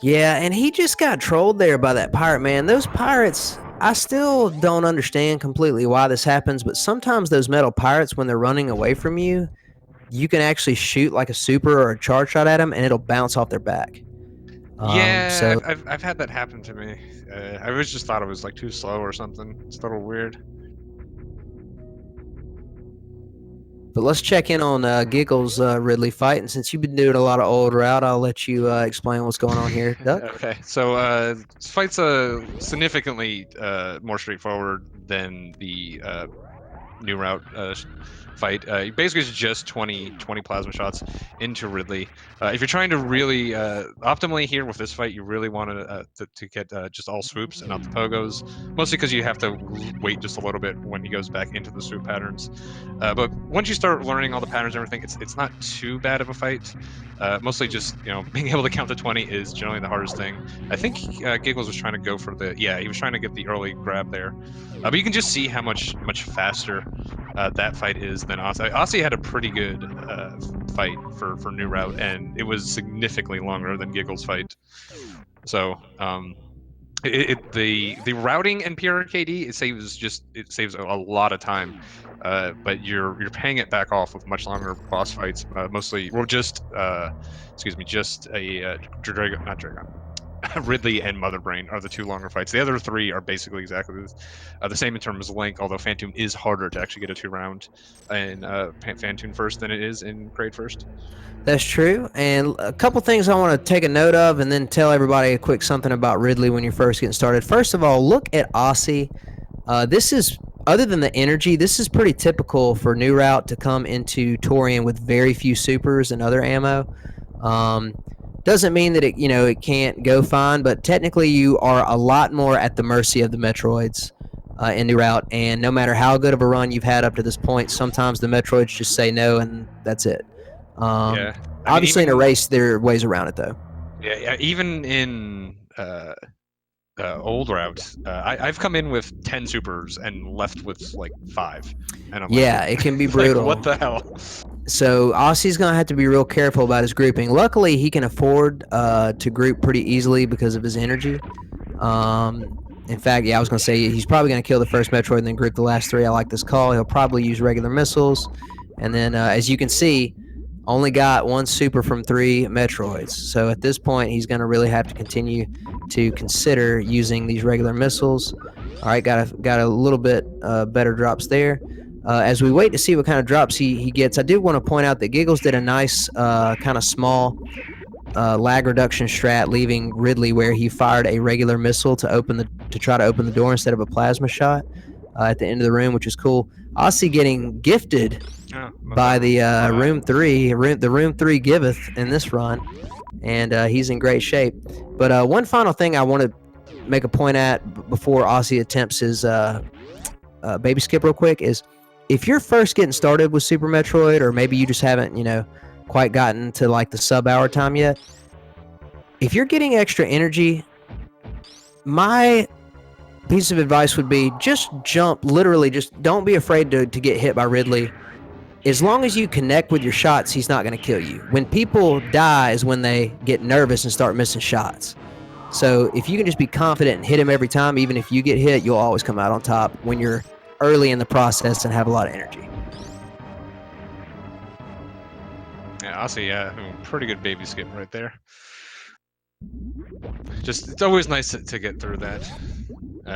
Yeah, and he just got trolled there by that pirate, man. Those pirates, I still don't understand completely why this happens, but sometimes those metal pirates, when they're running away from you, you can actually shoot like a super or a charge shot at them, and it'll bounce off their back. Yeah, I've had that happen to me. I always just thought it was like too slow or something. It's a little weird. But let's check in on Giggles Ridley fight, and since you've been doing a lot of old route, I'll let you explain what's going on here, Duck. Okay, so this fight's significantly more straightforward than the new route fight. Basically, it's just 20 plasma shots into Ridley. If you're trying to really optimally here with this fight, you really want to get just all swoops and not the pogos, mostly because you have to wait just a little bit when he goes back into the swoop patterns. But once you start learning all the patterns and everything, it's not too bad of a fight. Mostly just being able to count to 20 is generally the hardest thing. I think Giggles was trying to go for he was trying to get the early grab there. But you can just see how much faster that fight is than Osse. Osse had a pretty good fight for new route, and it was significantly longer than Giggles' fight. So the routing and PRKD it saves a lot of time, but you're paying it back off with much longer boss fights. Mostly, well, just a Dragon, not Dragon. Ridley and Mother Brain are the two longer fights. The other three are basically exactly the same in terms of length, although Phantoon is harder to actually get a 2 round in Phantoon first than it is in Kraid first. That's true. And a couple things I want to take a note of and then tell everybody a quick something about Ridley when you're first getting started. First of all, look at Osse. This is, other than the energy, this is pretty typical for New Route to come into Torian with very few supers and other ammo. Doesn't mean that it can't go fine, but technically you are a lot more at the mercy of the Metroids in New Route, and no matter how good of a run you've had up to this point, sometimes the Metroids just say no, and that's it. Yeah, obviously in a race there are ways around it though. Yeah, even in old routes, I've come in with 10 supers and left with like 5, and I'm like, it can be brutal. Like, what the hell? So Osse's gonna have to be real careful about his grouping. Luckily, he can afford to group pretty easily because of his energy. In fact, I was gonna say he's probably gonna kill the first Metroid and then group the last 3. I like this call. He'll probably use regular missiles, and then as you can see, only got 1 super from 3 Metroids. So at this point, he's gonna really have to continue to consider using these regular missiles. All right, got a little bit better drops there. As we wait to see what kind of drops he gets, I do want to point out that Giggles did a nice kind of small lag reduction strat, leaving Ridley where he fired a regular missile to try to open the door instead of a plasma shot at the end of the room, which is cool. Osse getting gifted by the room 3. The room 3 giveth in this run, and he's in great shape. But one final thing I want to make a point at before Osse attempts his baby skip real quick is, if you're first getting started with Super Metroid, or maybe you just haven't, quite gotten to like the sub-hour time yet, if you're getting extra energy, my piece of advice would be just jump, literally, just don't be afraid to get hit by Ridley. As long as you connect with your shots, he's not going to kill you. When people die is when they get nervous and start missing shots. So if you can just be confident and hit him every time, even if you get hit, you'll always come out on top when you're early in the process and have a lot of energy. Yeah, Osse, pretty good baby skip right there. Just, it's always nice to get through that.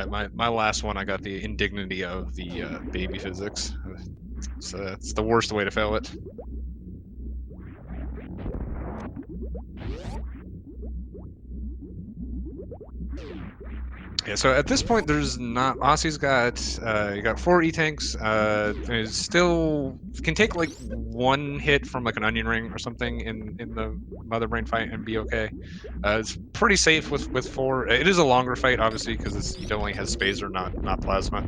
My last one, I got the indignity of the baby physics. So it's the worst way to fail it. Yeah, so at this point, there's not. Osse's got you got 4 E-tanks. There's still can take like 1 hit from like an onion ring or something in the Mother Brain fight and be okay. It's pretty safe with 4. It is a longer fight, obviously, because it only has Spazer, not plasma.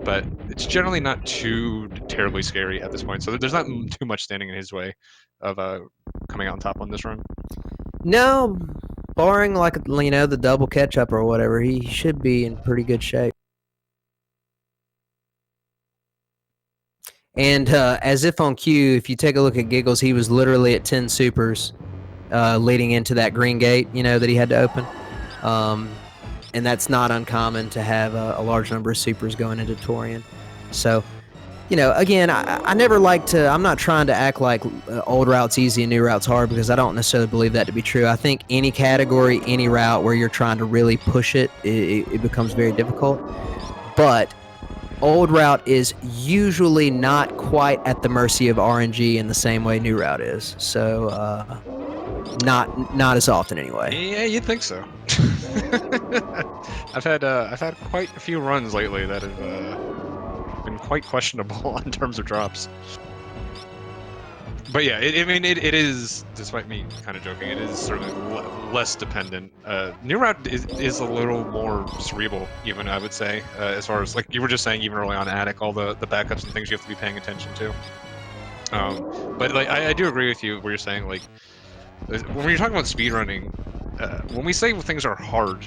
But it's generally not too terribly scary at this point. So there's not too much standing in his way of coming out on top on this run. No. Barring like the double catch up or whatever, he should be in pretty good shape. And as if on cue, if you take a look at Giggles, he was literally at 10 supers leading into that green gate, that he had to open. And that's not uncommon to have a large number of supers going into Torian. So, again, I never like to, I'm not trying to act like old route's easy and new route's hard, because I don't necessarily believe that to be true. I think any category, any route where you're trying to really push it, it becomes very difficult. But old route is usually not quite at the mercy of RNG in the same way new route is. So, not as often anyway. Yeah, you'd think so. I've had quite a few runs lately that have been quite questionable in terms of drops. But yeah, it is, despite me kind of joking, it is certainly less dependent. New route is a little more cerebral, even, I would say, as far as, like you were just saying, even early on Attic, all the backups and things you have to be paying attention to. But like I do agree with you where you're saying, like, when you're talking about speedrunning, when we say things are hard,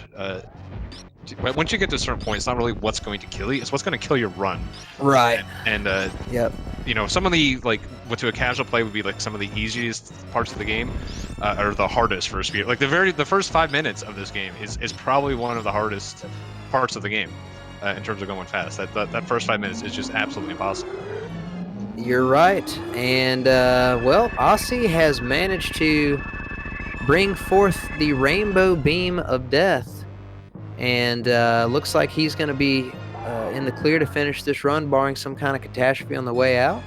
once you get to a certain point, it's not really what's going to kill you, it's what's going to kill your run. Right. And yep. Some of the, like, what to a casual play would be like some of the easiest parts of the game are the hardest for a speed. Like the first 5 minutes of this game is probably one of the hardest parts of the game in terms of going fast. That first 5 minutes is just absolutely impossible. You're right. And well, Osse has managed to bring forth the rainbow beam of death. And looks like he's going to be in the clear to finish this run, barring some kind of catastrophe on the way out.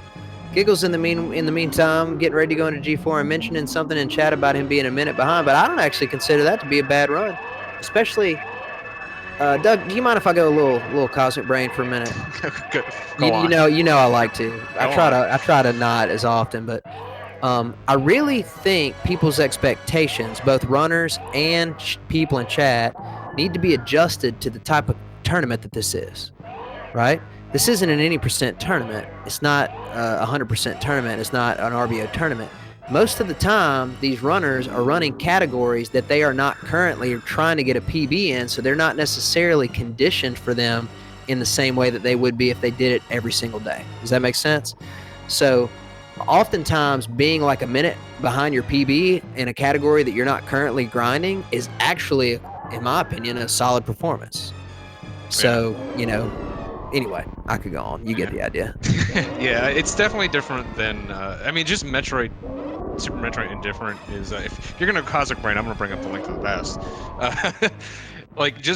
Giggles in the meantime, getting ready to go into G4 and mentioning something in chat about him being a minute behind, but I don't actually consider that to be a bad run, especially. Doug, do you mind if I go a little cosmic brain for a minute? Go on. You know I like to. I try to not as often, but I really think people's expectations, both runners and people in chat, need to be adjusted to the type of tournament that this is, right? This isn't an any percent tournament. It's not a 100% tournament. It's not an RBO tournament. Most of the time, these runners are running categories that they are not currently trying to get a PB in, so they're not necessarily conditioned for them in the same way that they would be if they did it every single day. Does that make sense? So oftentimes being like a minute behind your PB in a category that you're not currently grinding is actually, in my opinion, a solid performance. So, anyway, I could go on. You get the idea. Yeah, it's definitely different than, just Metroid, Super Metroid Indifferent is, if you're going to Cosmic Brain, I'm going to bring up the Link to the Past.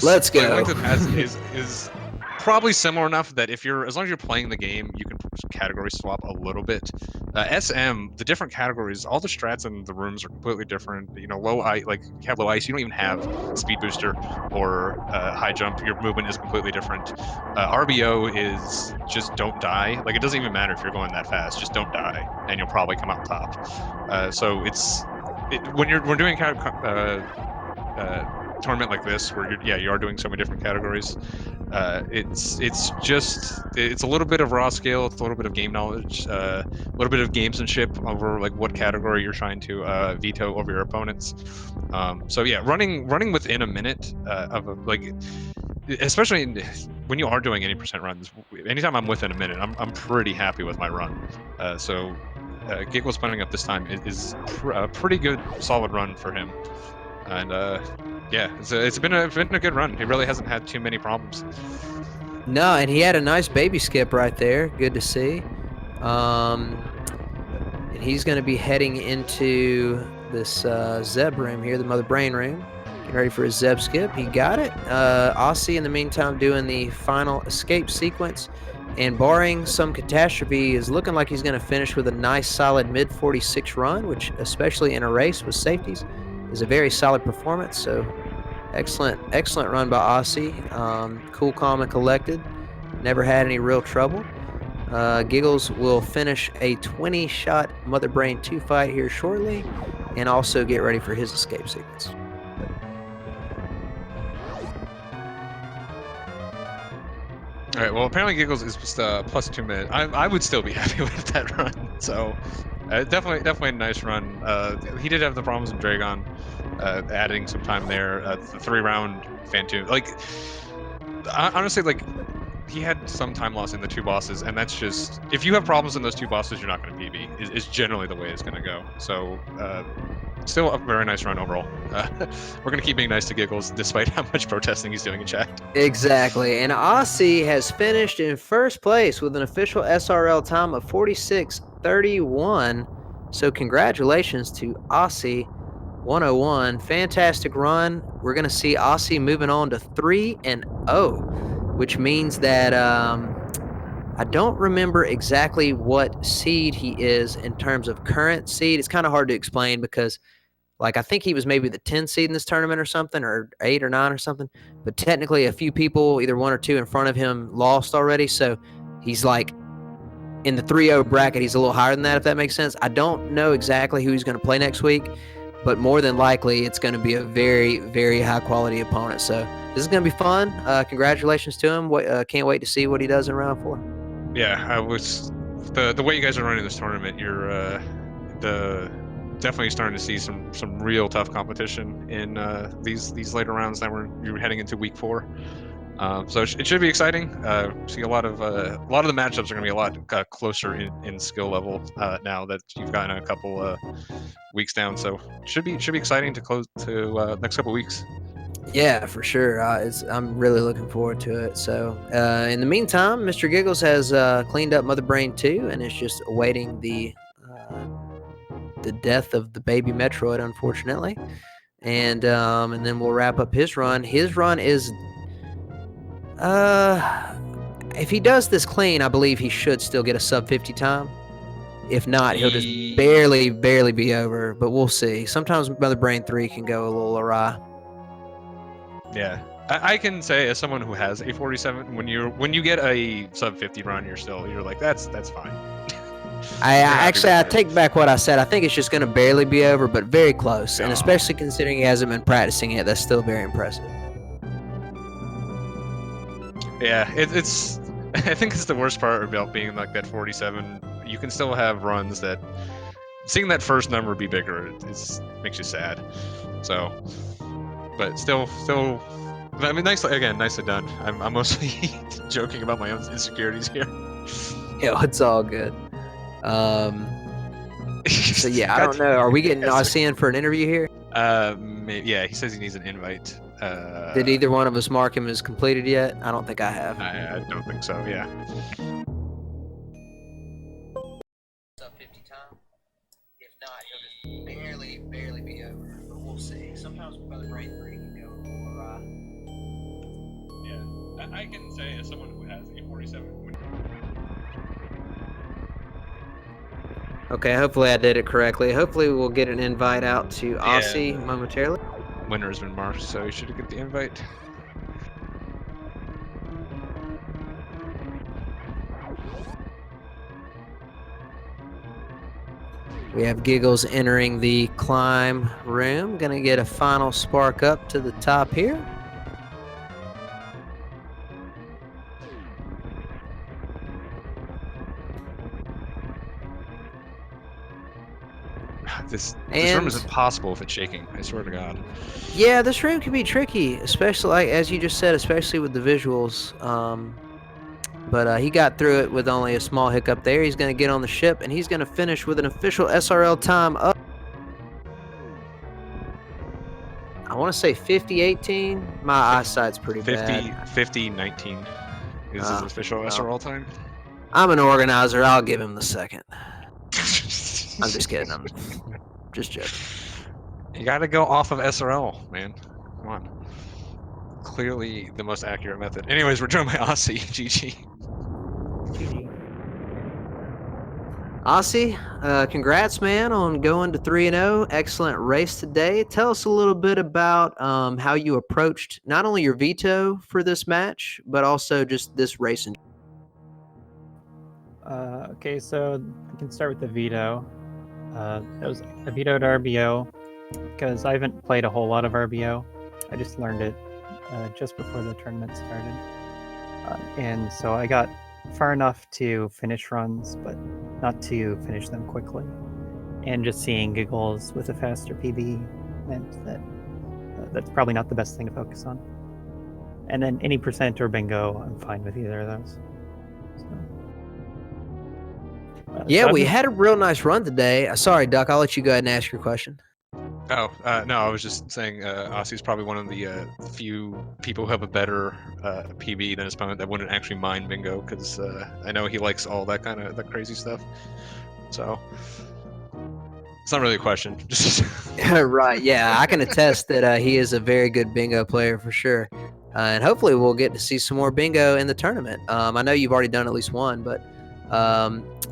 Let's go. Link to the Past is probably similar enough that as long as you're playing the game, you can category swap a little bit. SM, the different categories, all the strats in the rooms are completely different. Low ice, like you have low ice, you don't even have speed booster or high jump. Your movement is completely different. RBO is just don't die. Like it doesn't even matter if you're going that fast, just don't die, and you'll probably come out top. So we're doing tournament like this where you are doing so many different categories. It's a little bit of raw skill, it's a little bit of game knowledge, a little bit of gamesmanship over like what category you're trying to veto over your opponents. So yeah, running within a minute especially when you are doing any percent runs, anytime I'm within a minute, I'm pretty happy with my run. So Giggles putting up this time is a pretty good solid run for him. And it's been a good run. He really hasn't had too many problems. No, and he had a nice baby skip right there. Good to see. And he's going to be heading into this Zeb room here, the Mother Brain room. Getting ready for his Zeb skip. He got it. Osse, in the meantime, doing the final escape sequence. And barring some catastrophe, is looking like he's going to finish with a nice, solid mid-46 run, which, especially in a race with safeties, is a very solid performance. So excellent run by Osse. Cool, calm, and collected. Never had any real trouble. Giggles will finish a 20-shot Mother Brain 2 fight here shortly, and also get ready for his escape sequence. All right. Well, apparently Giggles is just plus 2 minutes. I would still be happy with that run. So definitely a nice run. He did have the problems in Dragon, adding some time there. The 3-round Phantom. Like honestly, like he had some time loss in the 2 bosses, and that's just, if you have problems in those 2 bosses, you're not going to PB. Is generally the way it's going to go. So still a very nice run overall. We're going to keep being nice to Giggles despite how much protesting he's doing in chat. Exactly. And Osse has finished in first place with an official SRL time of 46:31. So congratulations to Osse101. Fantastic run. We're going to see Osse moving on to 3-0, which means that I don't remember exactly what seed he is in terms of current seed. It's kind of hard to explain because, like, I think he was maybe the 10 seed in this tournament or something, or 8 or 9 or something. But technically, a few people, either 1 or 2 in front of him, lost already. So he's like in the 3-0 bracket. He's a little higher than that, if that makes sense. I don't know exactly who he's going to play next week, but more than likely, it's going to be a very, very high quality opponent. So this is going to be fun. Congratulations to him. Can't wait to see what he does in round 4. Yeah, I was the way you guys are running this tournament. You're definitely starting to see some real tough competition in these later rounds that you're heading into week 4. So it should be exciting. See a lot of the matchups are going to be a lot closer in skill level now that you've gotten a couple weeks down. So it should be exciting to close to next couple weeks. Yeah, for sure. I'm really looking forward to it. So in the meantime, MisterJGiggles has cleaned up Mother Brain 2 and is just awaiting the the death of the baby Metroid, unfortunately. And then we'll wrap up his run. His run is if he does this clean, I believe he should still get a sub 50 time. If not, he'll just barely be over, but we'll see. Sometimes Mother Brain 3 can go a little awry. Yeah. I can say, as someone who has a 47, when you get a sub 50 run, you're like, that's fine. I take back what I said. I think it's just going to barely be over, but very close. And Oh. especially considering he hasn't been practicing it, that's still very impressive. Yeah, it's. I think it's the worst part about being like that 47. You can still have runs that seeing that first number be bigger, it makes you sad. So, but still, I mean, nicely done. I'm mostly joking about my own insecurities here. Yeah, it's all good. So yeah, I don't know. Are we getting Osse in for an interview here? Yeah, he says he needs an invite. Did either one of us mark him as completed yet? I don't think I have. I don't think so. Yeah. Sub 50 time. If not, he'll just barely be over. But we'll see. Sometimes Mother Brain 3 can go a little awry. Yeah, I can say, as someone who has a 47. Okay, hopefully I did it correctly. Hopefully we'll get an invite out to Osse momentarily. Winner has been marked, so you should get the invite. We have Giggles entering the climb room. Gonna get a final spark up to the top here. This room is impossible if it's shaking. I swear to God. Yeah, this room can be tricky, especially like as you just said, especially with the visuals. But he got through it with only a small hiccup there. He's going to get on the ship, and he's going to finish with an official SRL time up. I want to say 50-18. My eyesight's pretty bad. 50-19 is his official SRL time. I'm an organizer. I'll give him the second. I'm just kidding. I'm just joking. You got to go off of SRL, man. Come on. Clearly the most accurate method. Anyways, we're joined by Osse. GG. Osse, congrats, man, on going to 3-0. Excellent race today. Tell us a little bit about how you approached not only your veto for this match, but also just this race. Okay, so I can start with the veto. That was a vetoed RBO because I haven't played a whole lot of RBO. I just learned it just before the tournament started. And so I got far enough to finish runs, but not to finish them quickly. And just seeing Giggles with a faster PB meant that that's probably not the best thing to focus on. And then any percent or bingo, I'm fine with either of those. So. Yeah, we had a real nice run today. Sorry, Duck, I'll let you go ahead and ask your question. Oh, no, I was just saying Osse's probably one of the few people who have a better PB than his opponent that wouldn't actually mind bingo, because I know he likes all that kind of crazy stuff. So it's not really a question. Right, yeah, I can attest that he is a very good bingo player for sure. And hopefully we'll get to see some more bingo in the tournament. I know you've already done at least one, but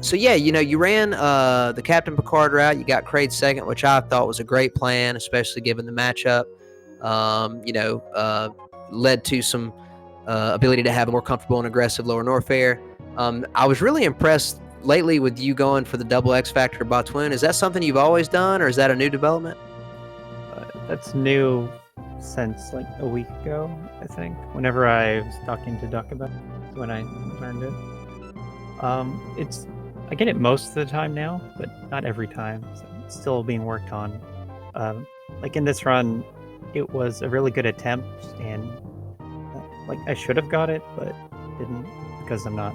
so yeah, you ran the Captain Picard route. You got Kraid second, which I thought was a great plan, especially given the matchup. Led to some ability to have a more comfortable and aggressive lower Norfair. I was really impressed lately with you going for the double X Factor Botwoon. Is that something you've always done, or is that a new development? That's new since like a week ago, I think. Whenever I was talking to Duck about it, when I learned it. I get it most of the time now, but not every time. So it's still being worked on. Like in this run, it was a really good attempt, and like I should have got it, but didn't because I'm not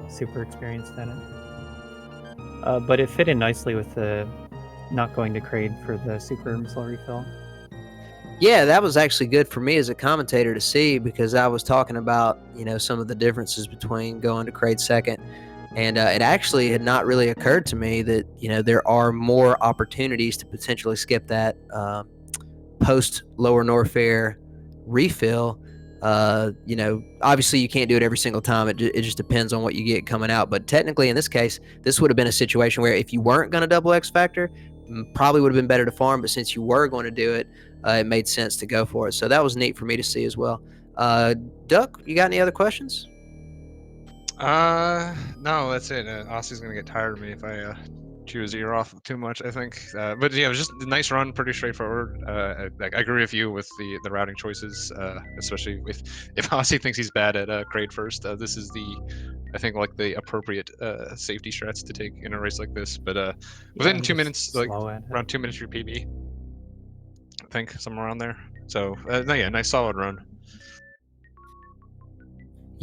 super experienced at it. But it fit in nicely with the not going to Kraid for the super missile refill. Yeah, that was actually good for me as a commentator to see, because I was talking about some of the differences between going to Kraid second And it actually had not really occurred to me that, there are more opportunities to potentially skip that post Lower Norfair refill. Obviously you can't do it every single time. It just depends on what you get coming out. But technically, in this case, this would have been a situation where if you weren't going to double X Factor, probably would have been better to farm. But since you were going to do it, it made sense to go for it. So that was neat for me to see as well. Duck, you got any other questions? No, that's it. Osse's gonna get tired of me if I chew his ear off too much, I think. But yeah, it was just a nice run, pretty straightforward. I agree with you with the routing choices, especially if Osse thinks he's bad at Kraid first. This is I think like the appropriate safety strats to take in a race like this. But within 2 minutes, like around 2 minutes for your PB, I think somewhere around there. So yeah, nice solid run.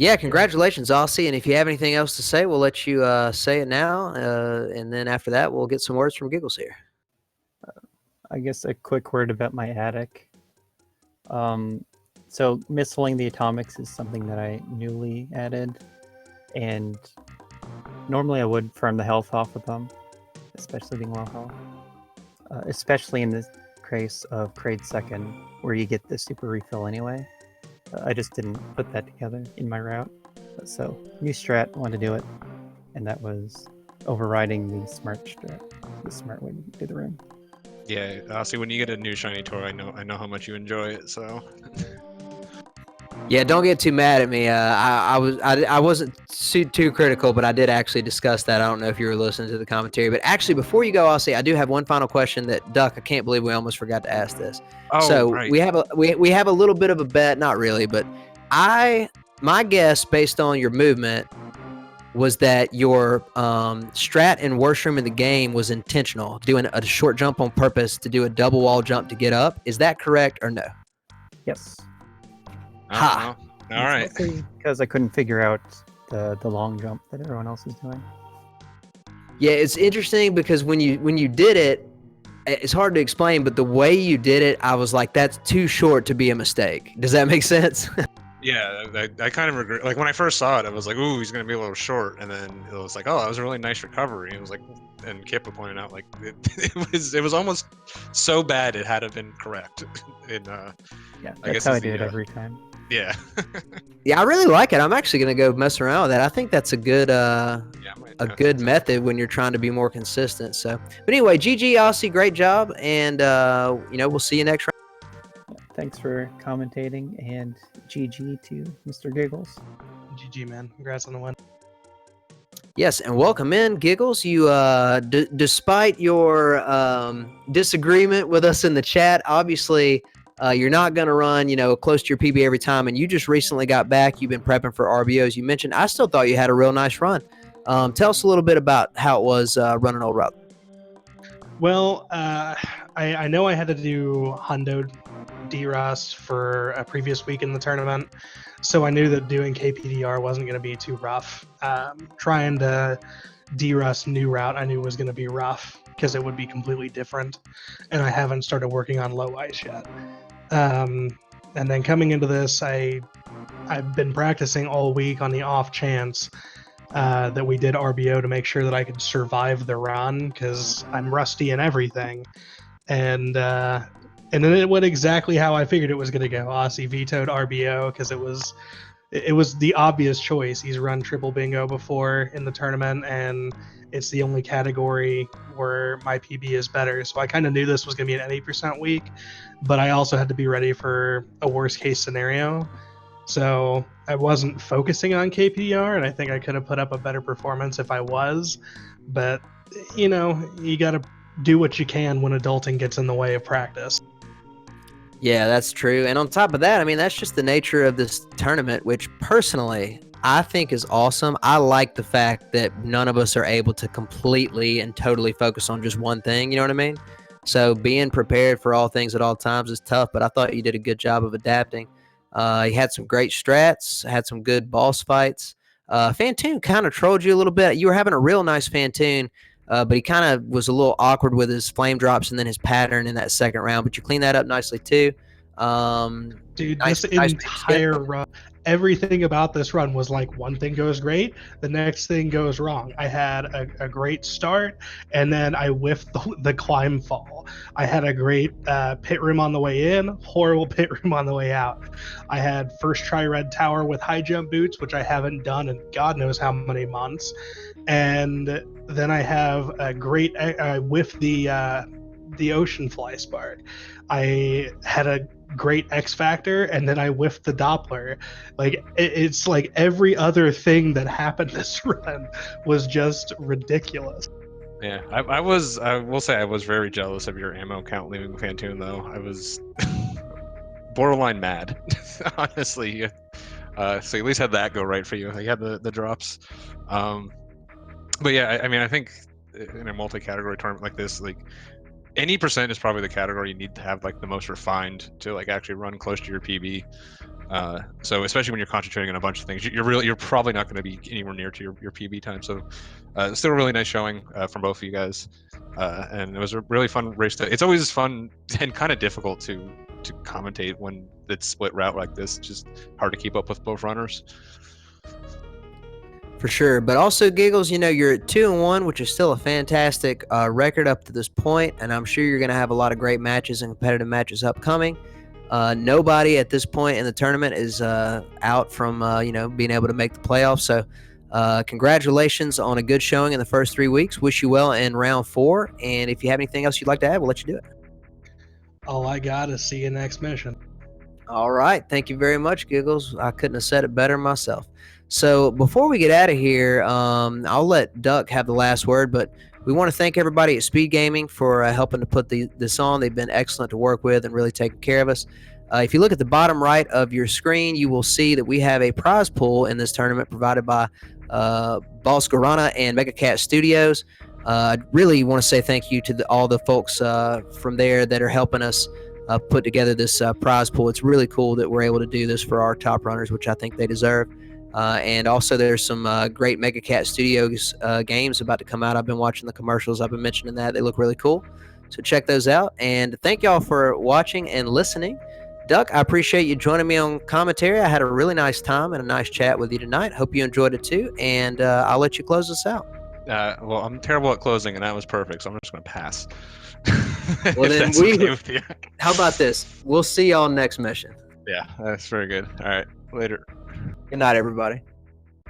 Yeah, congratulations, Osse. And if you have anything else to say, we'll let you say it now. And then after that, we'll get some words from Giggles here. I guess a quick word about my attic. So missling the atomics is something that I newly added. And normally I would farm the health off of them, especially being low health. Especially in the case of Kraid second, where you get the super refill anyway. I just didn't put that together in my route. So, new strat, wanted to do it. And that was overriding the smart strat, the smart way to do the run. Yeah, Osse, when you get a new shiny toy, I know how much you enjoy it, so. Yeah, don't get too mad at me. I wasn't too critical, but I did actually discuss that. I don't know if you were listening to the commentary, but actually, before you go, Osse, I do have one final question that Duck. I can't believe we almost forgot to ask this. Oh, so right. we have a little bit of a bet, not really, but my guess based on your movement was that your strat in worst room in the game was intentional, doing a short jump on purpose to do a double wall jump to get up. Is that correct or no? Yes. Ha! All right. Because I couldn't figure out the long jump that everyone else is doing. Yeah, it's interesting because when you did it, it's hard to explain, but the way you did it, I was like, that's too short to be a mistake. Does that make sense? Yeah, I kind of regret. Like when I first saw it, I was like, "Ooh, he's gonna be a little short," and then it was like, "Oh, that was a really nice recovery." It was like, and Kippa pointed out, like, it was almost so bad it had to have been correct. Yeah, I guess that's how I do it every time. Yeah. Yeah, I really like it. I'm actually gonna go mess around with that. I think that's a good good method when you're trying to be more consistent. So, but anyway, GG Osse, great job, and we'll see you next round. Thanks for commentating, and GG to MisterJGiggles. GG, man. Congrats on the win. Yes, and welcome in, Giggles. You, despite your disagreement with us in the chat, obviously you're not going to run, close to your PB every time, and you just recently got back. You've been prepping for RBOs. You mentioned, I still thought you had a real nice run. Tell us a little bit about how it was running Old Route. Well, I know I had to do Hundo D-Rust for a previous week in the tournament, so I knew that doing KPDR wasn't going to be too rough. Trying to D-Rust new route I knew was going to be rough because it would be completely different, and I haven't started working on low ice yet. And then coming into this, I've been practicing all week on the off chance that we did RBO to make sure that I could survive the run because I'm rusty and everything. And then it went exactly how I figured it was going to go. Osse vetoed RBO because it was the obvious choice. He's run triple bingo before in the tournament, and it's the only category where my PB is better. So I kind of knew this was going to be an 80% week, but I also had to be ready for a worst case scenario. So I wasn't focusing on KPR, and I think I could have put up a better performance if I was. But, you got to do what you can when adulting gets in the way of practice. Yeah, that's true. And on top of that, I mean, that's just the nature of this tournament, which personally I think is awesome. I like the fact that none of us are able to completely and totally focus on just one thing. You know what I mean? So being prepared for all things at all times is tough, but I thought you did a good job of adapting. You had some great strats, had some good boss fights. Fantoon kind of trolled you a little bit. You were having a real nice Fantoon, but he kind of was a little awkward with his flame drops and then his pattern in that second round, but you cleaned that up nicely too. Dude, nice, this nice big skip. entire run, everything about this run was like one thing goes great, the next thing goes wrong. I had a great start, and then I whiffed the climb fall. I had a great pit rim on the way in, horrible pit rim on the way out. I had first try red tower with high jump boots, which I haven't done in God knows how many months. And then I have a great, I whiffed the ocean fly spark. I had a great X Factor, and then I whiffed the Doppler. Like it's like every other thing that happened this run was just ridiculous. Yeah, I will say I was very jealous of your ammo count leaving Fantoon though. I was borderline mad, honestly. So you at least had that go right for you. You had the drops. But yeah, I mean, I think in a multi-category tournament like this, like any percent is probably the category you need to have like the most refined to like actually run close to your PB. So especially when you're concentrating on a bunch of things, you're probably not going to be anywhere near to your PB time. So still a really nice showing from both of you guys, and it was a really fun race. It's always fun and kind of difficult to commentate when it's split route like this. It's just hard to keep up with both runners. For sure, but also Giggles, you know, you're at 2-1, which is still a fantastic record up to this point, and I'm sure you're going to have a lot of great matches and competitive matches upcoming. Nobody at this point in the tournament is out from you know, being able to make the playoffs. So congratulations on a good showing in the first 3 weeks. Wish you well in round 4, and if you have anything else you'd like to add, we'll let you do it. All I got is see you next mission. All right, thank you very much, Giggles. I couldn't have said it better myself. So before we get out of here, I'll let Duck have the last word, but we want to thank everybody at SpeedGaming for helping to put this on. They've been excellent to work with and really taking care of us. If you look at the bottom right of your screen, you will see that we have a prize pool in this tournament provided by Boss Guarana and Mega Cat Studios. I really want to say thank you to all the folks from there that are helping us put together this prize pool. It's really cool that we're able to do this for our top runners, which I think they deserve. And also there's some great Mega Cat Studios games about to come out. I've been watching the commercials. I've been mentioning that. They look really cool. So check those out. And thank y'all for watching and listening. Duck, I appreciate you joining me on commentary. I had a really nice time and a nice chat with you tonight. Hope you enjoyed it too. And I'll let you close us out. Well, I'm terrible at closing, and that was perfect. So I'm just going to pass. Well, then how about this? We'll see y'all next mission. Yeah, that's very good. All right, later. Good night, everybody.